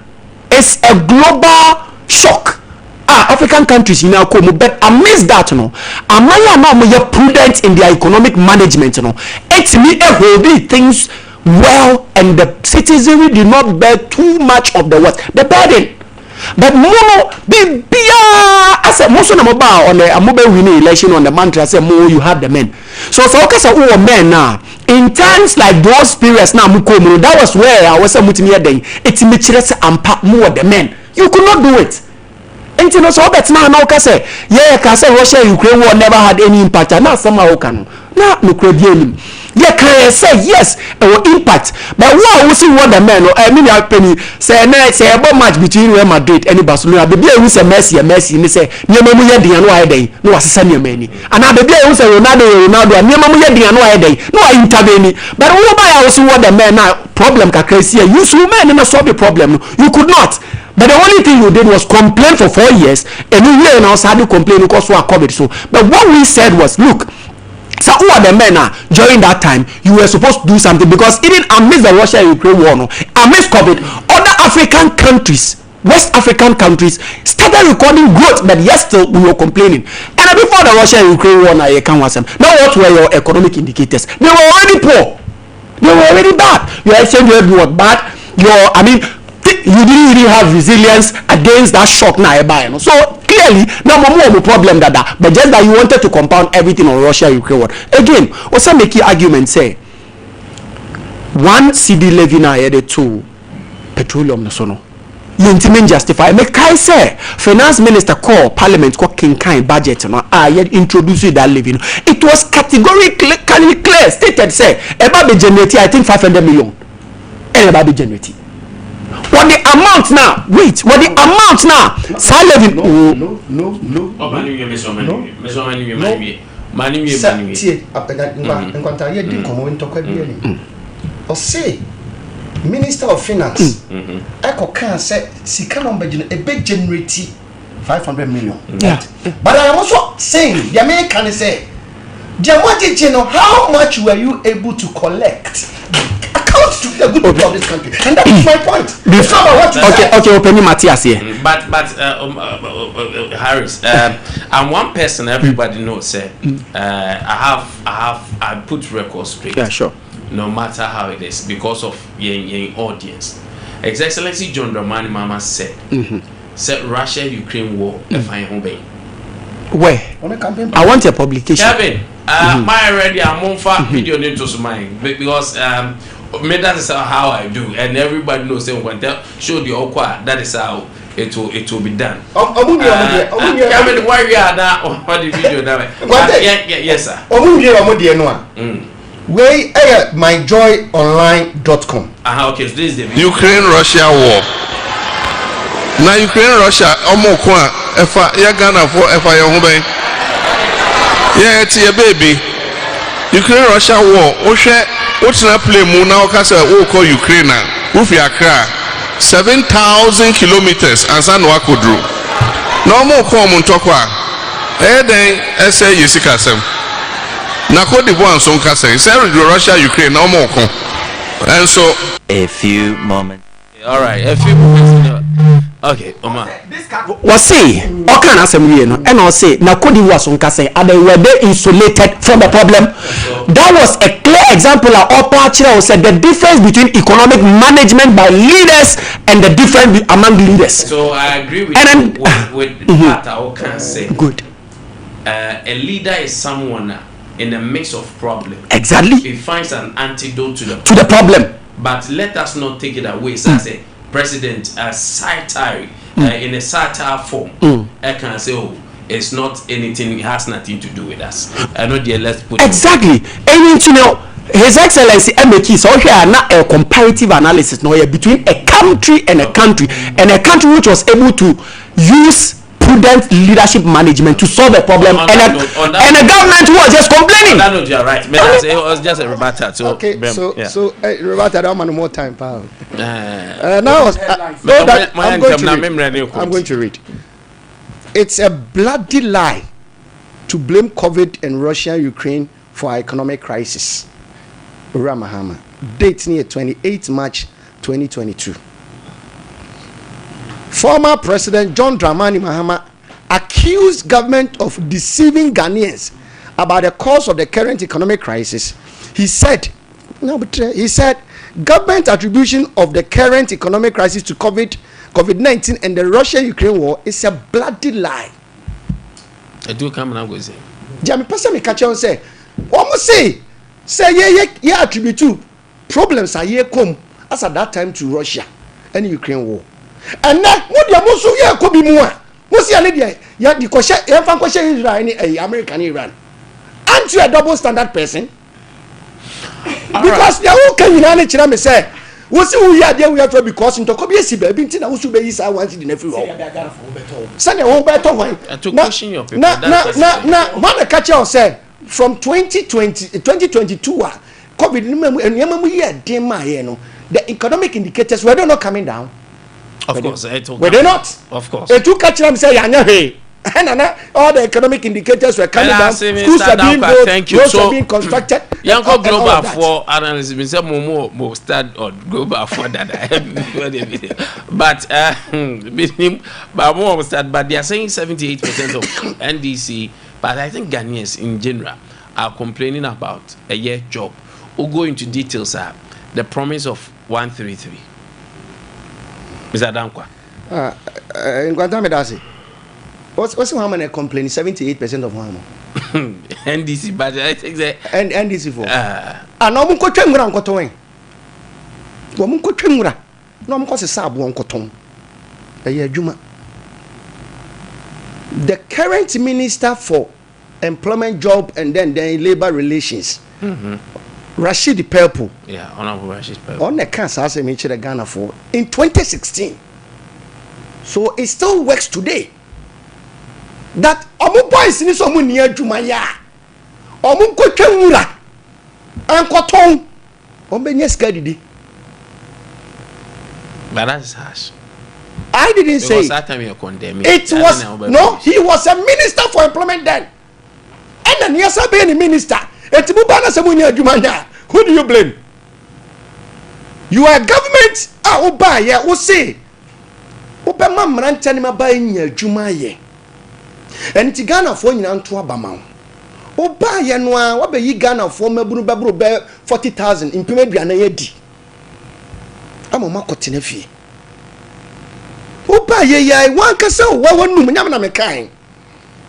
It's a global shock. African countries you know come, but amidst that no, amaya no more prudent in their economic management no. It's me hold things well, and the citizenry did not bear too much of the the burden. But mono be I said most of them about on the mobile winning election on the mantra. I said more you have the men. So okay, so who men now in times like those periods now mukomo, that was where I was a mutimi day. It's me chirese ampa more the men. You could not do it. And you know, so that's now say, yeah, can say Russia Ukraine war never had any impact. And now somehow can now no credible. Yeah, can I say yes, impact. But what we see what the men I mean penny say about match between Real Madrid and Barcelona. Baby who say Messi and say near me no I day, no assassin your many. And now baby who say Ronaldo near me no I day, no I intervene. But what about also what the men now problem can crazy. You so men not solve the problem. You could not. But the only thing you did was complain for 4 years, and you hear now sadly complain because we are COVID. So, but what we said was, look, so who are the men now? During that time, you were supposed to do something because even amidst the Russia-Ukraine war, amidst COVID, other African countries, West African countries, started recording growth, but yet still we were complaining. And before the Russia-Ukraine war, now what were your economic indicators? They were already poor. They were already bad. Your exchange rate was bad. You didn't really have resilience against that shock now. So clearly, now more problem than that. But just that you wanted to compound everything on Russia-Ukraine war. Again, also make your argument say one CD levy now added to petroleum no so no. You intimate justify. Make I say finance minister call parliament call king kind budget no. Yet introduce that levy. It was categorically clear stated say about be generate I think 500 million. And about be generate. What the amount now? Wait, what the amount now? Salary. No. Minister of Finance. Eko can say sika no a big generate 500 million. Yeah. But I am also saying the American say, how much were you able to collect? To the good people of this country, and that is my point. Okay, open Matthias here. But Harris, I'm one person everybody knows. Say, I put records straight. Yeah, sure. No matter how it is, because of your audience. His Excellency John Dramani Mama said, said Russia-Ukraine war. Where? I want a publication. Kevin, my already I'm on far video into mine because that is how I do, and everybody knows that when they show the okwa, that is how it will be done. Kevin, why we are now on the video now? Yes, sir. Way myjoyonline.com. Okay, so this is the Ukraine-Russia war. Now Ukraine-Russia, omokwa efa ya Ghana for efa ya hube. Yeah, it's your baby. Ukraine-Russia war. What's not play mu now? Cause we call Ukraine. Ufi Accra, 7,000 kilometers and San Wakodru. No more come on tokwa. Then say Yesikasem. Na Cote d'Ivoire and son kase. Say Russia, Ukraine no more come. And so a few moments. All right, a few moments. Okay, Oma. Was say, what can I say? And I'll say, now Cote d'Ivoire son kase. And they were insulated from the problem. That was a clear example of Opachira said the difference between economic management by leaders and the difference among leaders. So I agree with what I can say. Good. A leader is someone in a mix of problems. Exactly. He finds an antidote to the problem. But let us not take it away. So I say president as satire in a satire form. I can say, oh, it's not anything, it has nothing to do with us. I know the let's put exactly. And you know, His Excellency MK so here not a comparative analysis no between a country and a country which was able to use prudent leadership management to solve a problem and a government who was just complaining. On that note, you're right. It was just a rebuttal. So, okay, so rebuttal, I don't want more time, pal. Now, I'm going to read. It's a bloody lie to blame COVID and Russia and Ukraine for our economic crisis. Ramahama. Date near 28 March 2022. Former President John Dramani Mahama accused government of deceiving Ghanaians about the cause of the current economic crisis. He said government attribution of the current economic crisis to COVID-19 and the Russia-Ukraine war is a bloody lie. I do come and I go say. Jami person me catch on say, almost say ye attribute to problems are ye come as at that time to Russia and Ukraine war. And now what the amusu ye ko bi mu a mo see ale dia ya di ko she e fan ko she Israel ni American Iran. Aren't you a double standard person? Because the who can you na kira me say wo see wo ya dia wo ya for because ntoko bi esi ba bi nti na wo su be yi sa wanti di na free wo say na wo beto wan na man catch you say from 2022 COVID enema mu ye den ma ye no the economic indicators were not coming down. Of course, were they not? Of course. It took catch them say yanya hey. And all the economic indicators were coming down. Schools are being built, roads are being constructed. Yanko global for analysis means more start on global for that. But more start. But they are saying 78% of NDC. But I think Ghanaians in general are complaining about a year job. We'll go into details. The promise of 133. Mr. Dankwa. Nkwantabisa. What's how many complaining? 78% of one. NDC, but I think that NDC for. And no munko twemura nkoton. Wo munko twemura. No munko se sabu nkoton. Eye adwuma. The current minister for employment, job and then labor relations. Rashid Pelpo. Yeah, Honorable Rashid Pelpo. On the cancer as me the Ghana for in 2016. So it still works today. That omu boys ni so mu ni adwuma ya. Omu nkotwa nwura. Ankoton. Ombenye ska didi. But that's harsh. I didn't say that time you condemn it was no, he was a minister for employment then. And then yes, be any minister. Etibu bana se mu ni adwuma ya. Who do you blame? You are government oba ye wo say. Oba mamra ntani maba nya adwuma ye. Enti Ghana for nyina nto abama wo. Oba ye no a wabe yi Ghana for maburu baburu be 40,000 impeme duana ye di. Amoma kotena fie. Oba ye ye wan kasa wo wonum nyam na mekan.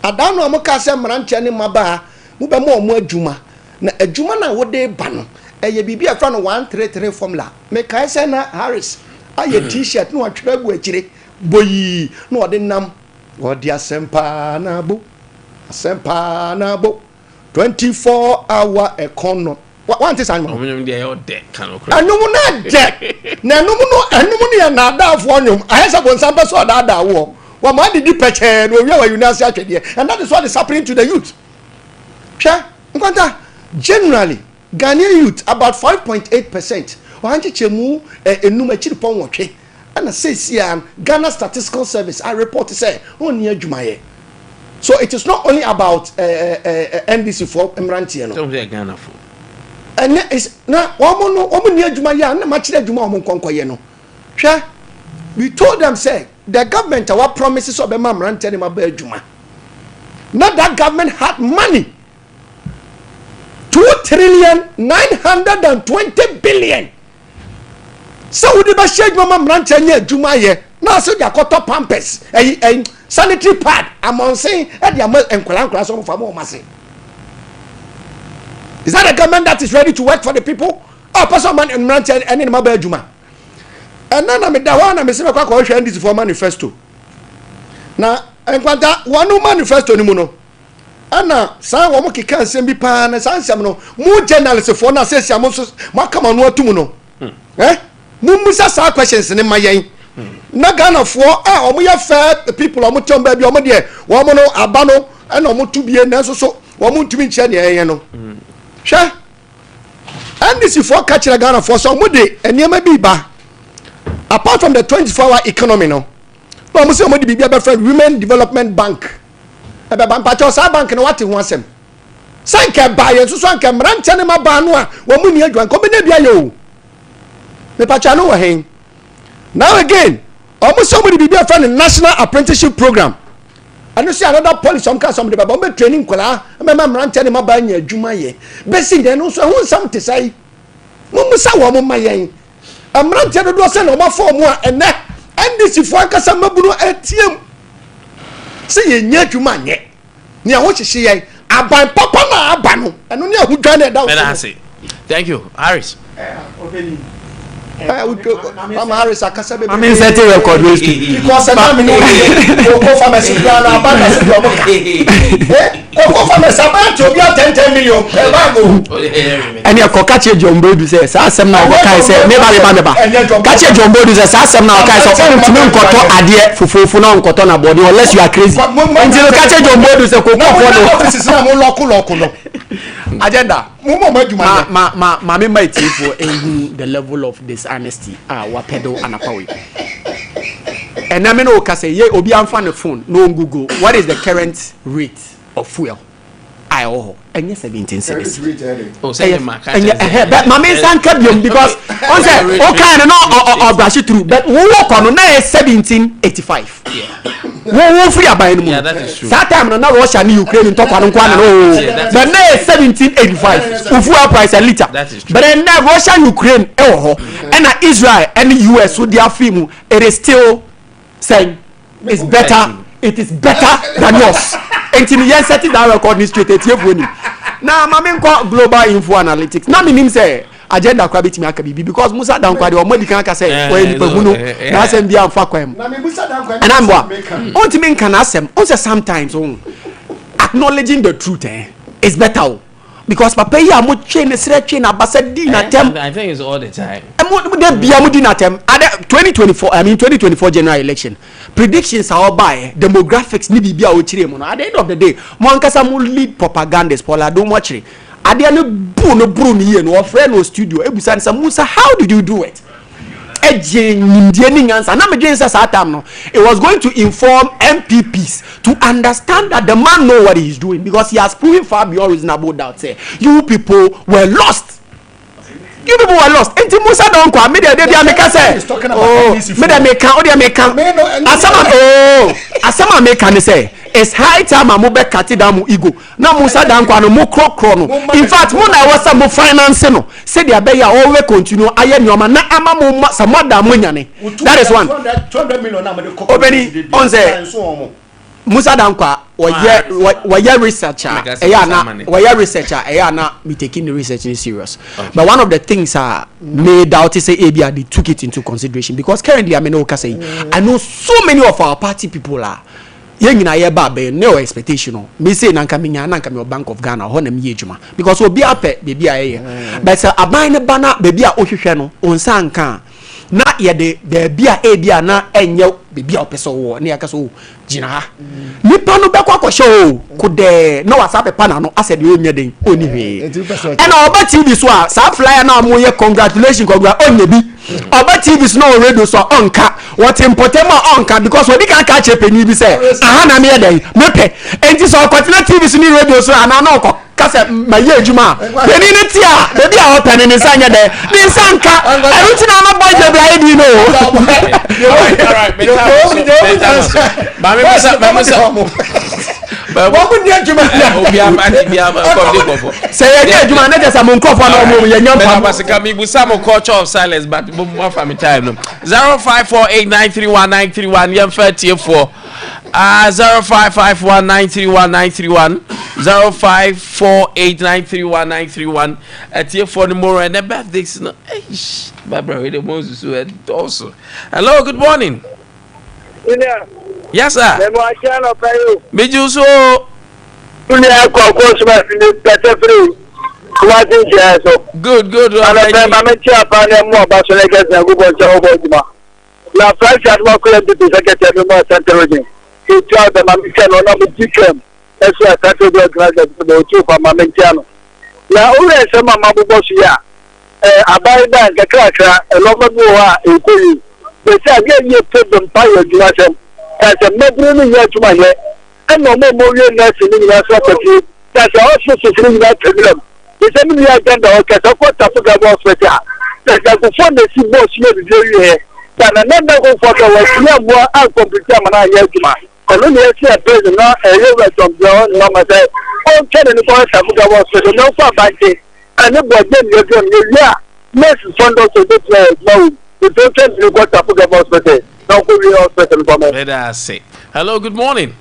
Adan no amoka se mrantia ne maba mo be mo adwuma. Na adwuma na wo de ba no eye bibi afra no 133 formula. Mekai se na Harris aye t-shirt no atwera bu akire boyi no ode nam odi asempa na bo 24-hour economy. What is animal? Omnyum dey your deck kan okra. Anumu na deck. Na anumu ni na da afo nyum. Ayesa bon sampa so da wo. Wa ma didi peche no wi wa unasi atwede. And that is what is happening to the youth. Sure. Nkwanta generally Ghanaian youth about 5.8%. Wanche chemu enum achiri pon wotwe. And says Ghana Statistical Service I report say on adwumaye. So it is not only about NDC for Emrantie no. Don't be Ghana for. And is na omo ni adwumaye na ma kire adwuma omo nkonkoye no. Hwe we told them say the government our promises of Emrantie ne ma ba adwuma. Not that government had money. 2,920,000,000,000. So we dey ba shege mama Emrantie nya adwuma ye. Na so dia koto pampers sanitary pad among saying e dia enkwala so for mo mase. Is that a government that is ready to work for the people? Oh, person man Emrantie any ma ba adwuma. and then me da one na me se me kwa hwe ndisi for manifesto na enkwanta wanu manifesto ni mu no ana sa wo mo keka nsem bi pa na sa nsem no mu journalist for na se siam so makama no atum no mu musa sa questions ni mayen na Ghana for o mo ye fair people o mo tom ba bi o mo de wo mo no aba no na o mo tubie na so wo mo ntumi nche ne yen no hwe and this for catch Ghana for so mo de eniema bi ba apart from the 24-hour economy no mo say mo de bibia be friend Women Development Bank ebe ba mpacho sa bank no wate ho asem sanke ba ye so anke mrante ne ma ba no a wo mu ni adwan ko be na bia ye o me pacho no wo hen now again almost somebody be a friend National Apprenticeship Program and you see another policy some kind somebody ba be training kola me mrante ne ma ba nya adwuma ye be si den no so ho sam te sai mo musa wo mo mayen amrante do se no ma form a ene ndc fo ankasa mabunu atiem se ye nya adwuma nye ni aho hyehye ye aban papa na aba no eno ni ahu dwa na da wo. Thank you, Harris. I'm Harris akasa be. I'm set a record because na me no go pharmacy plan na aba na se do mo ka go pharmacy aba to be 10 million e ba go eni akokache jombo du say sa asem na okai say me ba kache jombo du say sa asem na okai say o ntumi nkoto ade fufufu na nkoto na body unless you are crazy until kache jombo du say ko no office na mo loku no agenda ma me might for the level of dishonesty wa pedo anapawe and na me no ka say ye obi amfa ne phone no Google what is the current rate of fuel oh enye 17 cedis oh say ma but ma me san ka biom because on say o kind no brush through but wo work on na 1785 wo free abai no mu that time no na Russia ni Ukraine ntokwa no kwa no but na 1785 fuel price a liter but then na Russia Ukraine e wo ho and na Israel and US so their film it is still saying it's better it is better than yours until you set it down record ni straight etie ni na ma me nko global info analytics na me nim say agenda kwa betimi aka bibi because Musa dan kwa de o modi kan aka say we ni pagunu na asem bia amfa kwam na me Musa dan kwa and ambo on timi nka na asem on say sometimes acknowledging the truth is better because papa ya mo twe ne sere twe na basa di na tem I think it's all the time mo de bia mo di na tem 2024 general election predictions are by demographics ni bibia o chire mo no at the end of the day mo ankasa mo lead propaganda spoiler do mo chire ade no buru ni ye no ofre no studio ebusa nsa Musa how did you do it eje ndie ni nyansa na me dwen sa time no it was going to inform MPPs to understand that the man know what he is doing because he has proven far beyond reasonable doubt say you people were lost. You people were lost. Enti Musa don kwa me dey make say oh me dey make o dey make asama make can say it's high time mo be cut down mo ego na Musa dan kwa no mo krokro no in fact mo na wasa mo finance no say dey be ya always continue aye nyoma na ama mo samoda mo nyane that is one 200 million na mo dey obeni on say Musa dan kwa why researcher me taking the research in serious but one of the things made out is say Abia they took it into consideration because currently I know so many of our party people are yengina ye ba be no expectation me say nanka me Bank of Ghana ho na me yejuma because obi ape baby aye but aban ne bana baby a ohwehwe no onsa nka na ye de baby a Abia na enye baby a opeso wo na yakaso jina ha nipa no bekwa kwhye ko de na whatsapp pa na no asede onye den oni hwe and oba TV so a sa flyer na mo ye congratulations onye bi oba TV so no radio so onka what important onka because we can catch a penny bi say aha na me den mepe enti so continue TV so ni radio so ana na okọ kase maye adwuma penny ne tia baby a open ne nsanya de ni nsanka aruti na na boy de bla edi no all right but what would you do? Say adwuma na just am nkofo na omo ye nyampa basika mi bu some culture of silence but mo fa me time no 0548931931 yem 34 0551931931 0548931931 at your phone more and the birthdays no Barbara the Moses also. Hello, good morning. Yes sir. Me you so good. La France a demandé que le secrétaire de moi s'interroge. Et tu as de ma mission, on a mis 10 km. Est-ce que ça te doit grâce à tout par ma mission? La où est ce maman Bobosia? Abaïda, Gakra, l'homme bois et Kuli. Mais ça vient de peu de paille du nation. Ça se met bien il y a tout ma vie. Un moment où il y a ce niveau à soi petit. Ça se aussi ce niveau à problème. Et c'est mis à gagner dans le cas. Ça quoi t'as tout d'abord souhaité. Ça se confond de si beau si le vieux. Na nenda ko foto wa tia bua a computer mana ya juma kono ne esi a president e yewa tombo no ma say o kene ni ko sa fuga wa so no fa banke ani boje ni yo ni ya next fondo so do no to kene ni ko sa fuga wa so te no ko wi hospital ko me. Let us say hello, good morning.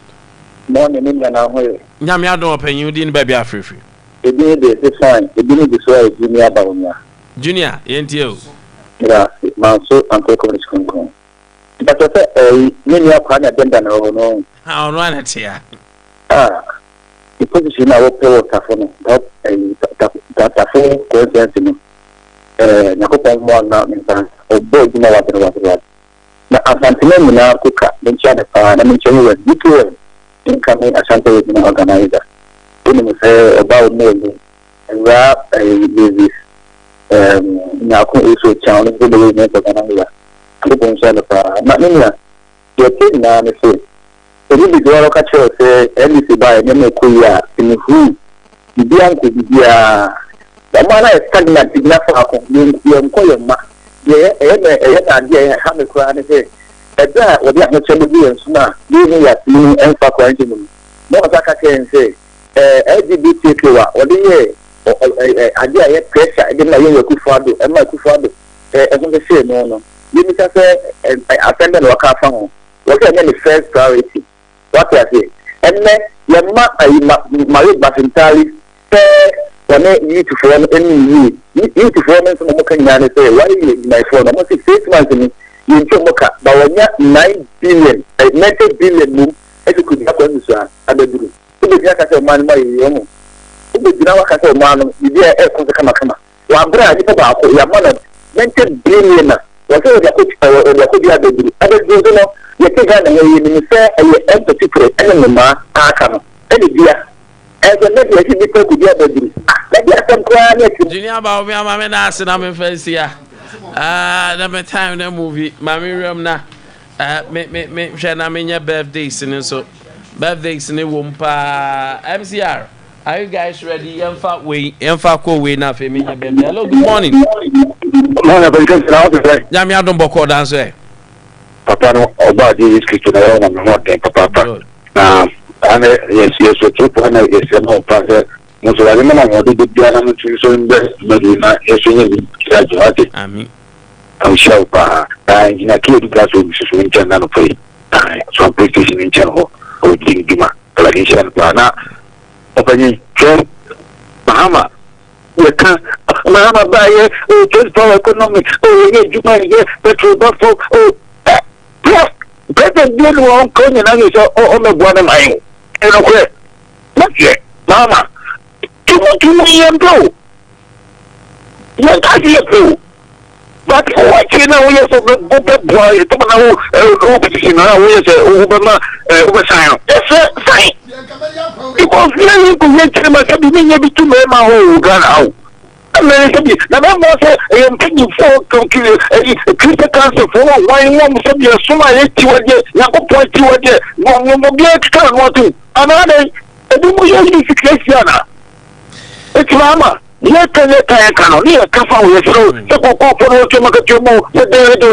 Morning ni na ho nyame adon opanyu di ni ba bia frefre e bi de se fine e bi ni de so e junior ba onya junior yenti o grazie ma so anche come si conclude. But many are quite a bend and no. How run it here? The position now will telephone that a phone coincidence. Nakopan one now in France, or both know what it was. Now, I can't remember now, cook up, then chat and I mention you you two incoming a Santa organizer. Didn't say about me and rap a business. Now, also challenge the way to organize. People say the Mania, your kid now, they say, if you go catch your say, anything by any queer in the who, the Bianco, the man is stagnant enough for you, call your ma, have a cry and say, at that, what you have to be and smart, leaving at you and for quarantine. No, I can say, LGBTQ, or the idea pressure, I didn't know you could father, and my good father, as I say, no. You need to say, attendant work out from what I mean the first priority. What I say, and then your married but entirely when you to form any you to form some working man say, why you my phone? I'm 6 months in you to work out, but when you're 9 billion, 90 billion move, if you could happen to I do. To be like a man by you. To be now a man, you dare come. One brand about your mother 90 billion. Whatever the coach or the coach other goes on, you take out and say, and particular enema, Akam, any dear. As a net, you people could get the let me some quiet. Junior about me, I'm an ass and I'm in face here. Never time the movie, Mammy Ramna. Me, shall I mean your birthdays and so birthdays in the Wumpa MCR. Are you guys ready? In fact, we now for me. Hello, good morning. Yami adon boko dance. Papa no oba di is to na na mo den papa. Yes so to na yes no papa. Mo so la na mo di bia na mo tu so nbe medina eso ni ya joate. Amen. Am sure pa. Ina kidu ka so so ni chana no pay. So application in channel o di dima. La ni chana pa na. Opani John Bahama. We can't Mahama buy just power economic. Oh, yeah, you might get petrol buffalo. Oh, better deal one coin and I saw all the one of mine. And okay, not yet, Mama. 2 million go. Not I see a but what you know, yes, of the good boy, competition, we say, Obama, yes, fine. Because you can get him a cabinet to make my whole gun out. Now, I'm not saying taking 4 critical cancer for 1 month from your summer, point to a day. No, get to what to. Another, I do you it's Mama. Let I cannot hear Kafa with you. The Coco to Makatumo, the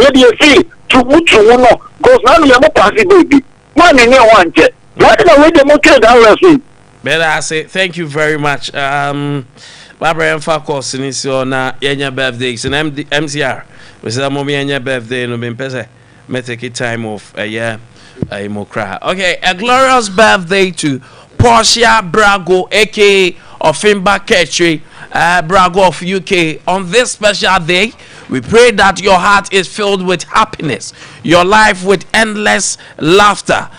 radio see to which you know goes none of your possibility. One in your one jet. What is the way they motor down? Better I say thank you very much. Barbara and Fakos in his own birthdays and MCR. We said, Mommy and your birthday, no been pesa. May take it time off a year. Okay, a glorious birthday to Portia Brago, aka Ofimba Ketri, Brago of UK. On this special day, we pray that your heart is filled with happiness, your life with endless laughter.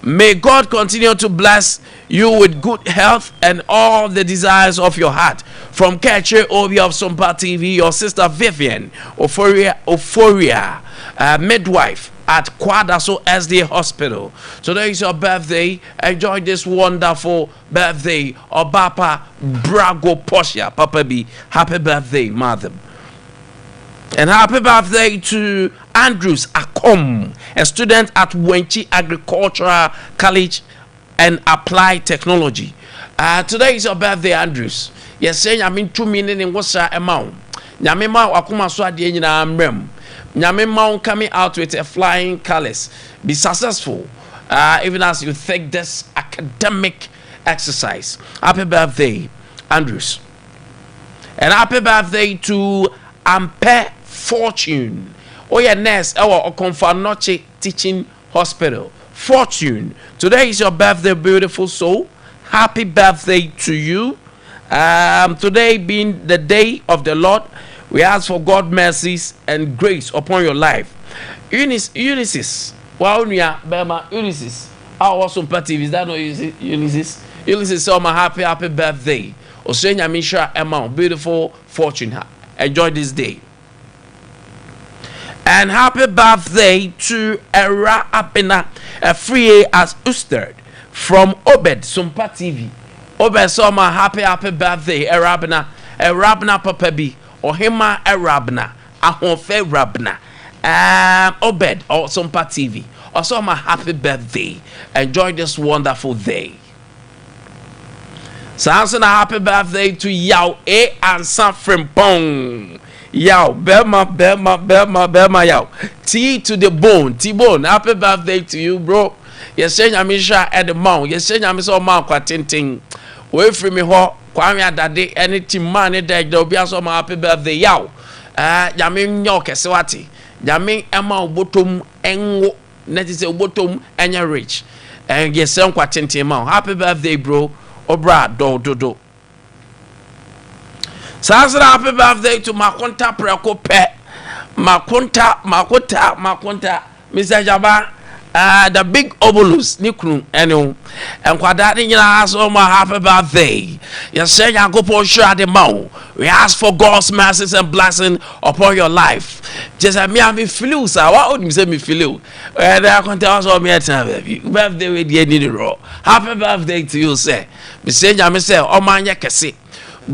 May God continue to bless you with good health and all the desires of your heart. From Ketri Obi of Sompa TV, your sister Vivian Euphoria, midwife at Kwadaso SD Hospital. Today is your birthday. Enjoy this wonderful birthday. Obapa Brago Portia. Papa B, happy birthday, madam. And happy birthday to Andrews Akom, a student at Wenchi Agricultural College and Applied Technology. Today is your birthday, Andrews. Yes, saying I'm in 2 minutes in what's your amount. Nyamima Wakuma Swadi in Amrem. Nyamima coming out with a flying colors. Be successful, even as you take this academic exercise. Happy birthday, Andrews. And happy birthday to Ampe Fortune. Oh yeah, nurse, our Okonfanoche Teaching Hospital. Fortune. Today is your birthday, beautiful soul. Happy birthday to you. Today being the day of the Lord, we ask for God's mercies and grace upon your life. Ulysses. Wow, Bema, Ulysses. Our Sompa TV, is that not Ulysses? Ulysses, so my happy birthday. Osenya Misha Emma, beautiful Fortune. Enjoy this day. And happy birthday to Era Apena, a free as Ustad from Obed Sompa TV. Obed Soma, happy birthday, Era Rabna Papa B, or Hima Arabna, Ahonfe Rabna, Obed or Sompa TV. Also, my happy birthday. Enjoy this wonderful day. Sounds a happy birthday to Yao A and San Frimpong. Yao, Belma, Yao. T to the bone, T-bone. Happy birthday to you, bro. You're saying I'm at the mount. You're saying I'm so mount quatinting. Wait for me, ho. Kwame Adade, anything money that there'll be also my happy birthday. Yao. Yamin York, Swati. Yamin Emma Bottom, Engo, Nettie Bottom, and you're rich. And yes, some quatinting mount. Happy birthday, bro. Obra, do. Sounds happy birthday to Makonta Preko Pet. Makonta, Mr. Jaba, the big obolus, Nikun, and Quadati, you ask all my happy birthday. You say, I go for sure the mouth. We ask for God's mercies and blessing upon your life. Just me, I'm flu, sir. What would you say, me flu? And I can tell us all me at time, birthday with the end of the row. Happy birthday to you, sir. Me say, I say, oh man, you can see.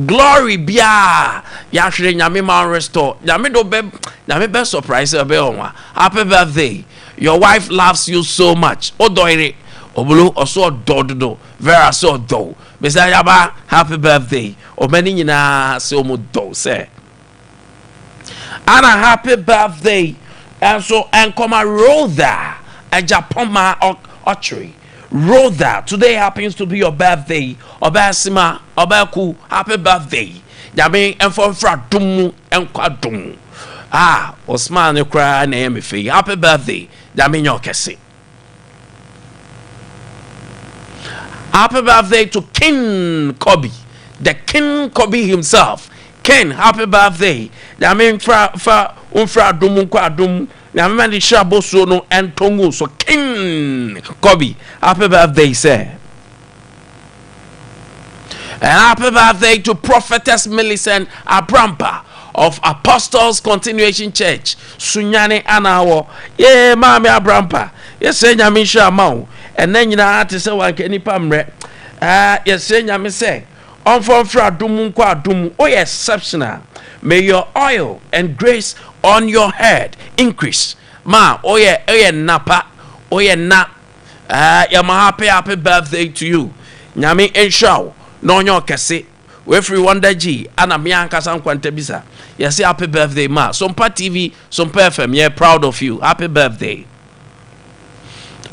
Glory be Yashre Nyame man restore. Nyame do be Nyame be surprise be onwa. Happy birthday. Your wife loves you so much. Odoire obulu oso dodo. Vera so do. Mr. Yaba, happy birthday. Omeni nyina se omo do say. And a happy birthday. And so Enkoma Rhoda and Japoma Ochri. Rhoda, today happens to be your birthday. Obasima, Obaku, happy birthday. Yami and for Dumu and Quadum. Osman, you cry and Emifi. Happy birthday. Yami Yokesi. Happy birthday to King Kobe. The King Kobe himself. Ken, happy birthday. Yami Umfra Dumu Quadum. Namani Shaboso no and Tongu so King Kobe. Happy birthday, sir. And happy birthday to Prophetess Millicent Abrampa of Apostles Continuation Church. Sunyane Anawo. Yeah, Mami Abrampa. Yes, say Yamisha Mau. And then you know how to say one can pamre. Yes, say Yami say. On from Fra Dumu Kwa Dumu. Oh, exceptional. May your oil and grace on your head increase. Ma, oh yeah, napa. Oh yeah, na. Yeah, my happy birthday to you. Nyami Enshaw. No nyo kese. We free wonder G. Ana Bianca Kwame Nkwantabisa. Yes, happy birthday, ma. Sompa TV, Sompa FM. Yeah, proud of you. Happy birthday.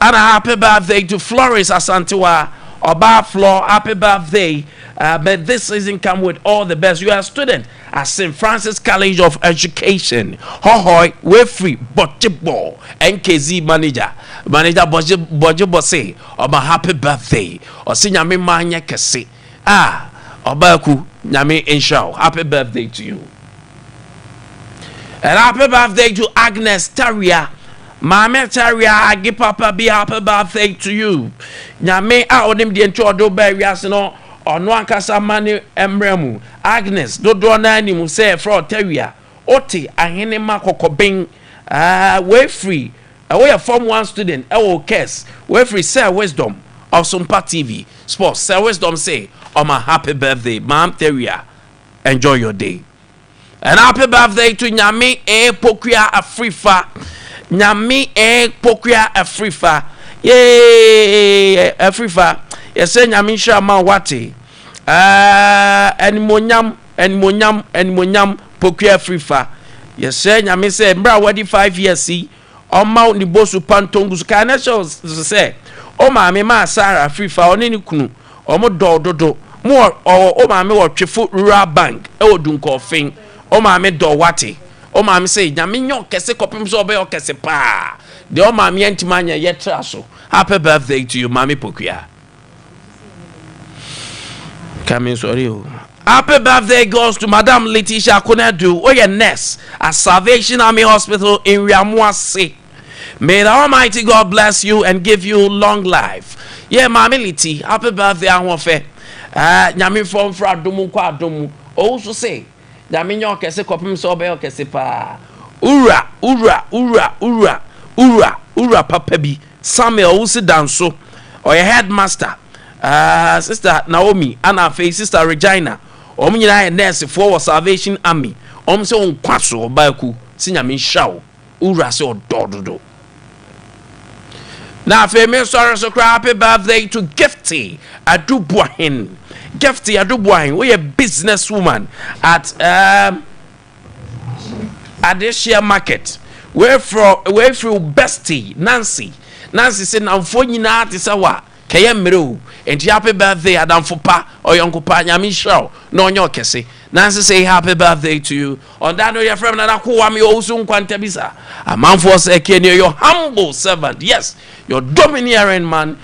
And a happy birthday to Flores Asantewa Oba Floor, happy birthday. But this season come with all the best. You are a student at St. Francis College of Education. Hohoi, we free, Bojibo, NKZ manager. Manager Bojibo say, Oba happy birthday. Or senior me manya kese. Obaku, Nyame Inshaw. Happy birthday to you. And happy birthday to Agnes Taria. Mama Taria, I give Papa be happy birthday to you. Nyame onim di enchodo ba wiase no ono ankasa mane emremu. Agnes dodo na animu say fro Taria. Oti ahene makokoben we free. We are form 1 student. Kes we free say wisdom of Sompa TV Sports. Say wisdom say, "Oh my happy birthday, Ma'am Taria. Enjoy your day." And happy birthday to Nyame Pokuya Afrifa. Nyame Pokuya Afrifa. Yay, Afrifa. Yes, Nyame Shama Wati. Enmonyam Pokuya Afrifa. Yes, Nyame say, "Mbra wadi 5 years see. Oma ni bosu pantongus kana show say. O ma me ma Sarah Afrifa oni ni kunu. Omo dodo. Mo o ma me wo twefo rural bank e odunko fin. O ma me do wate. O ma me say nyame nyo kese kopim so be o kese pa. De o ma me antimanya yetra so. Happy birthday to you, Mami Pokuya. Coming sorry. Happy birthday goes to Madam Letitia Konedu, Oye nurse at Salvation Army Hospital in Riamuase. May the Almighty God bless you and give you long life. Yeah, Mami Leti, happy birthday, Anwofe. Nyami from Fradumu kwa Dumu. Also say, Nyami nyo kese kopim so be o kese pa. Ura papabi. Samuel usi danso. Oye headmaster. Sister Naomi, Anna Faye, Sister Regina. Nyina nurse for Salvation Army. Se on kwaso obaku. Si Nyami shaw. Ura se odododo. Now, famous sorrow so happy birthday to Gifty Adubuahin. Gifty Adubuahin, we a businesswoman at Adeshia Market. We're through Bestie Nancy. Nancy said, "I'm for you now to say what? Kayemru, and happy birthday, Adam Fupa or Uncle Panyami Show. No, your kese. Nancy say happy birthday to you. On that, no, your friend, and Kwame Nkwantabisa. A man for a second, your humble servant. Yes, your domineering man.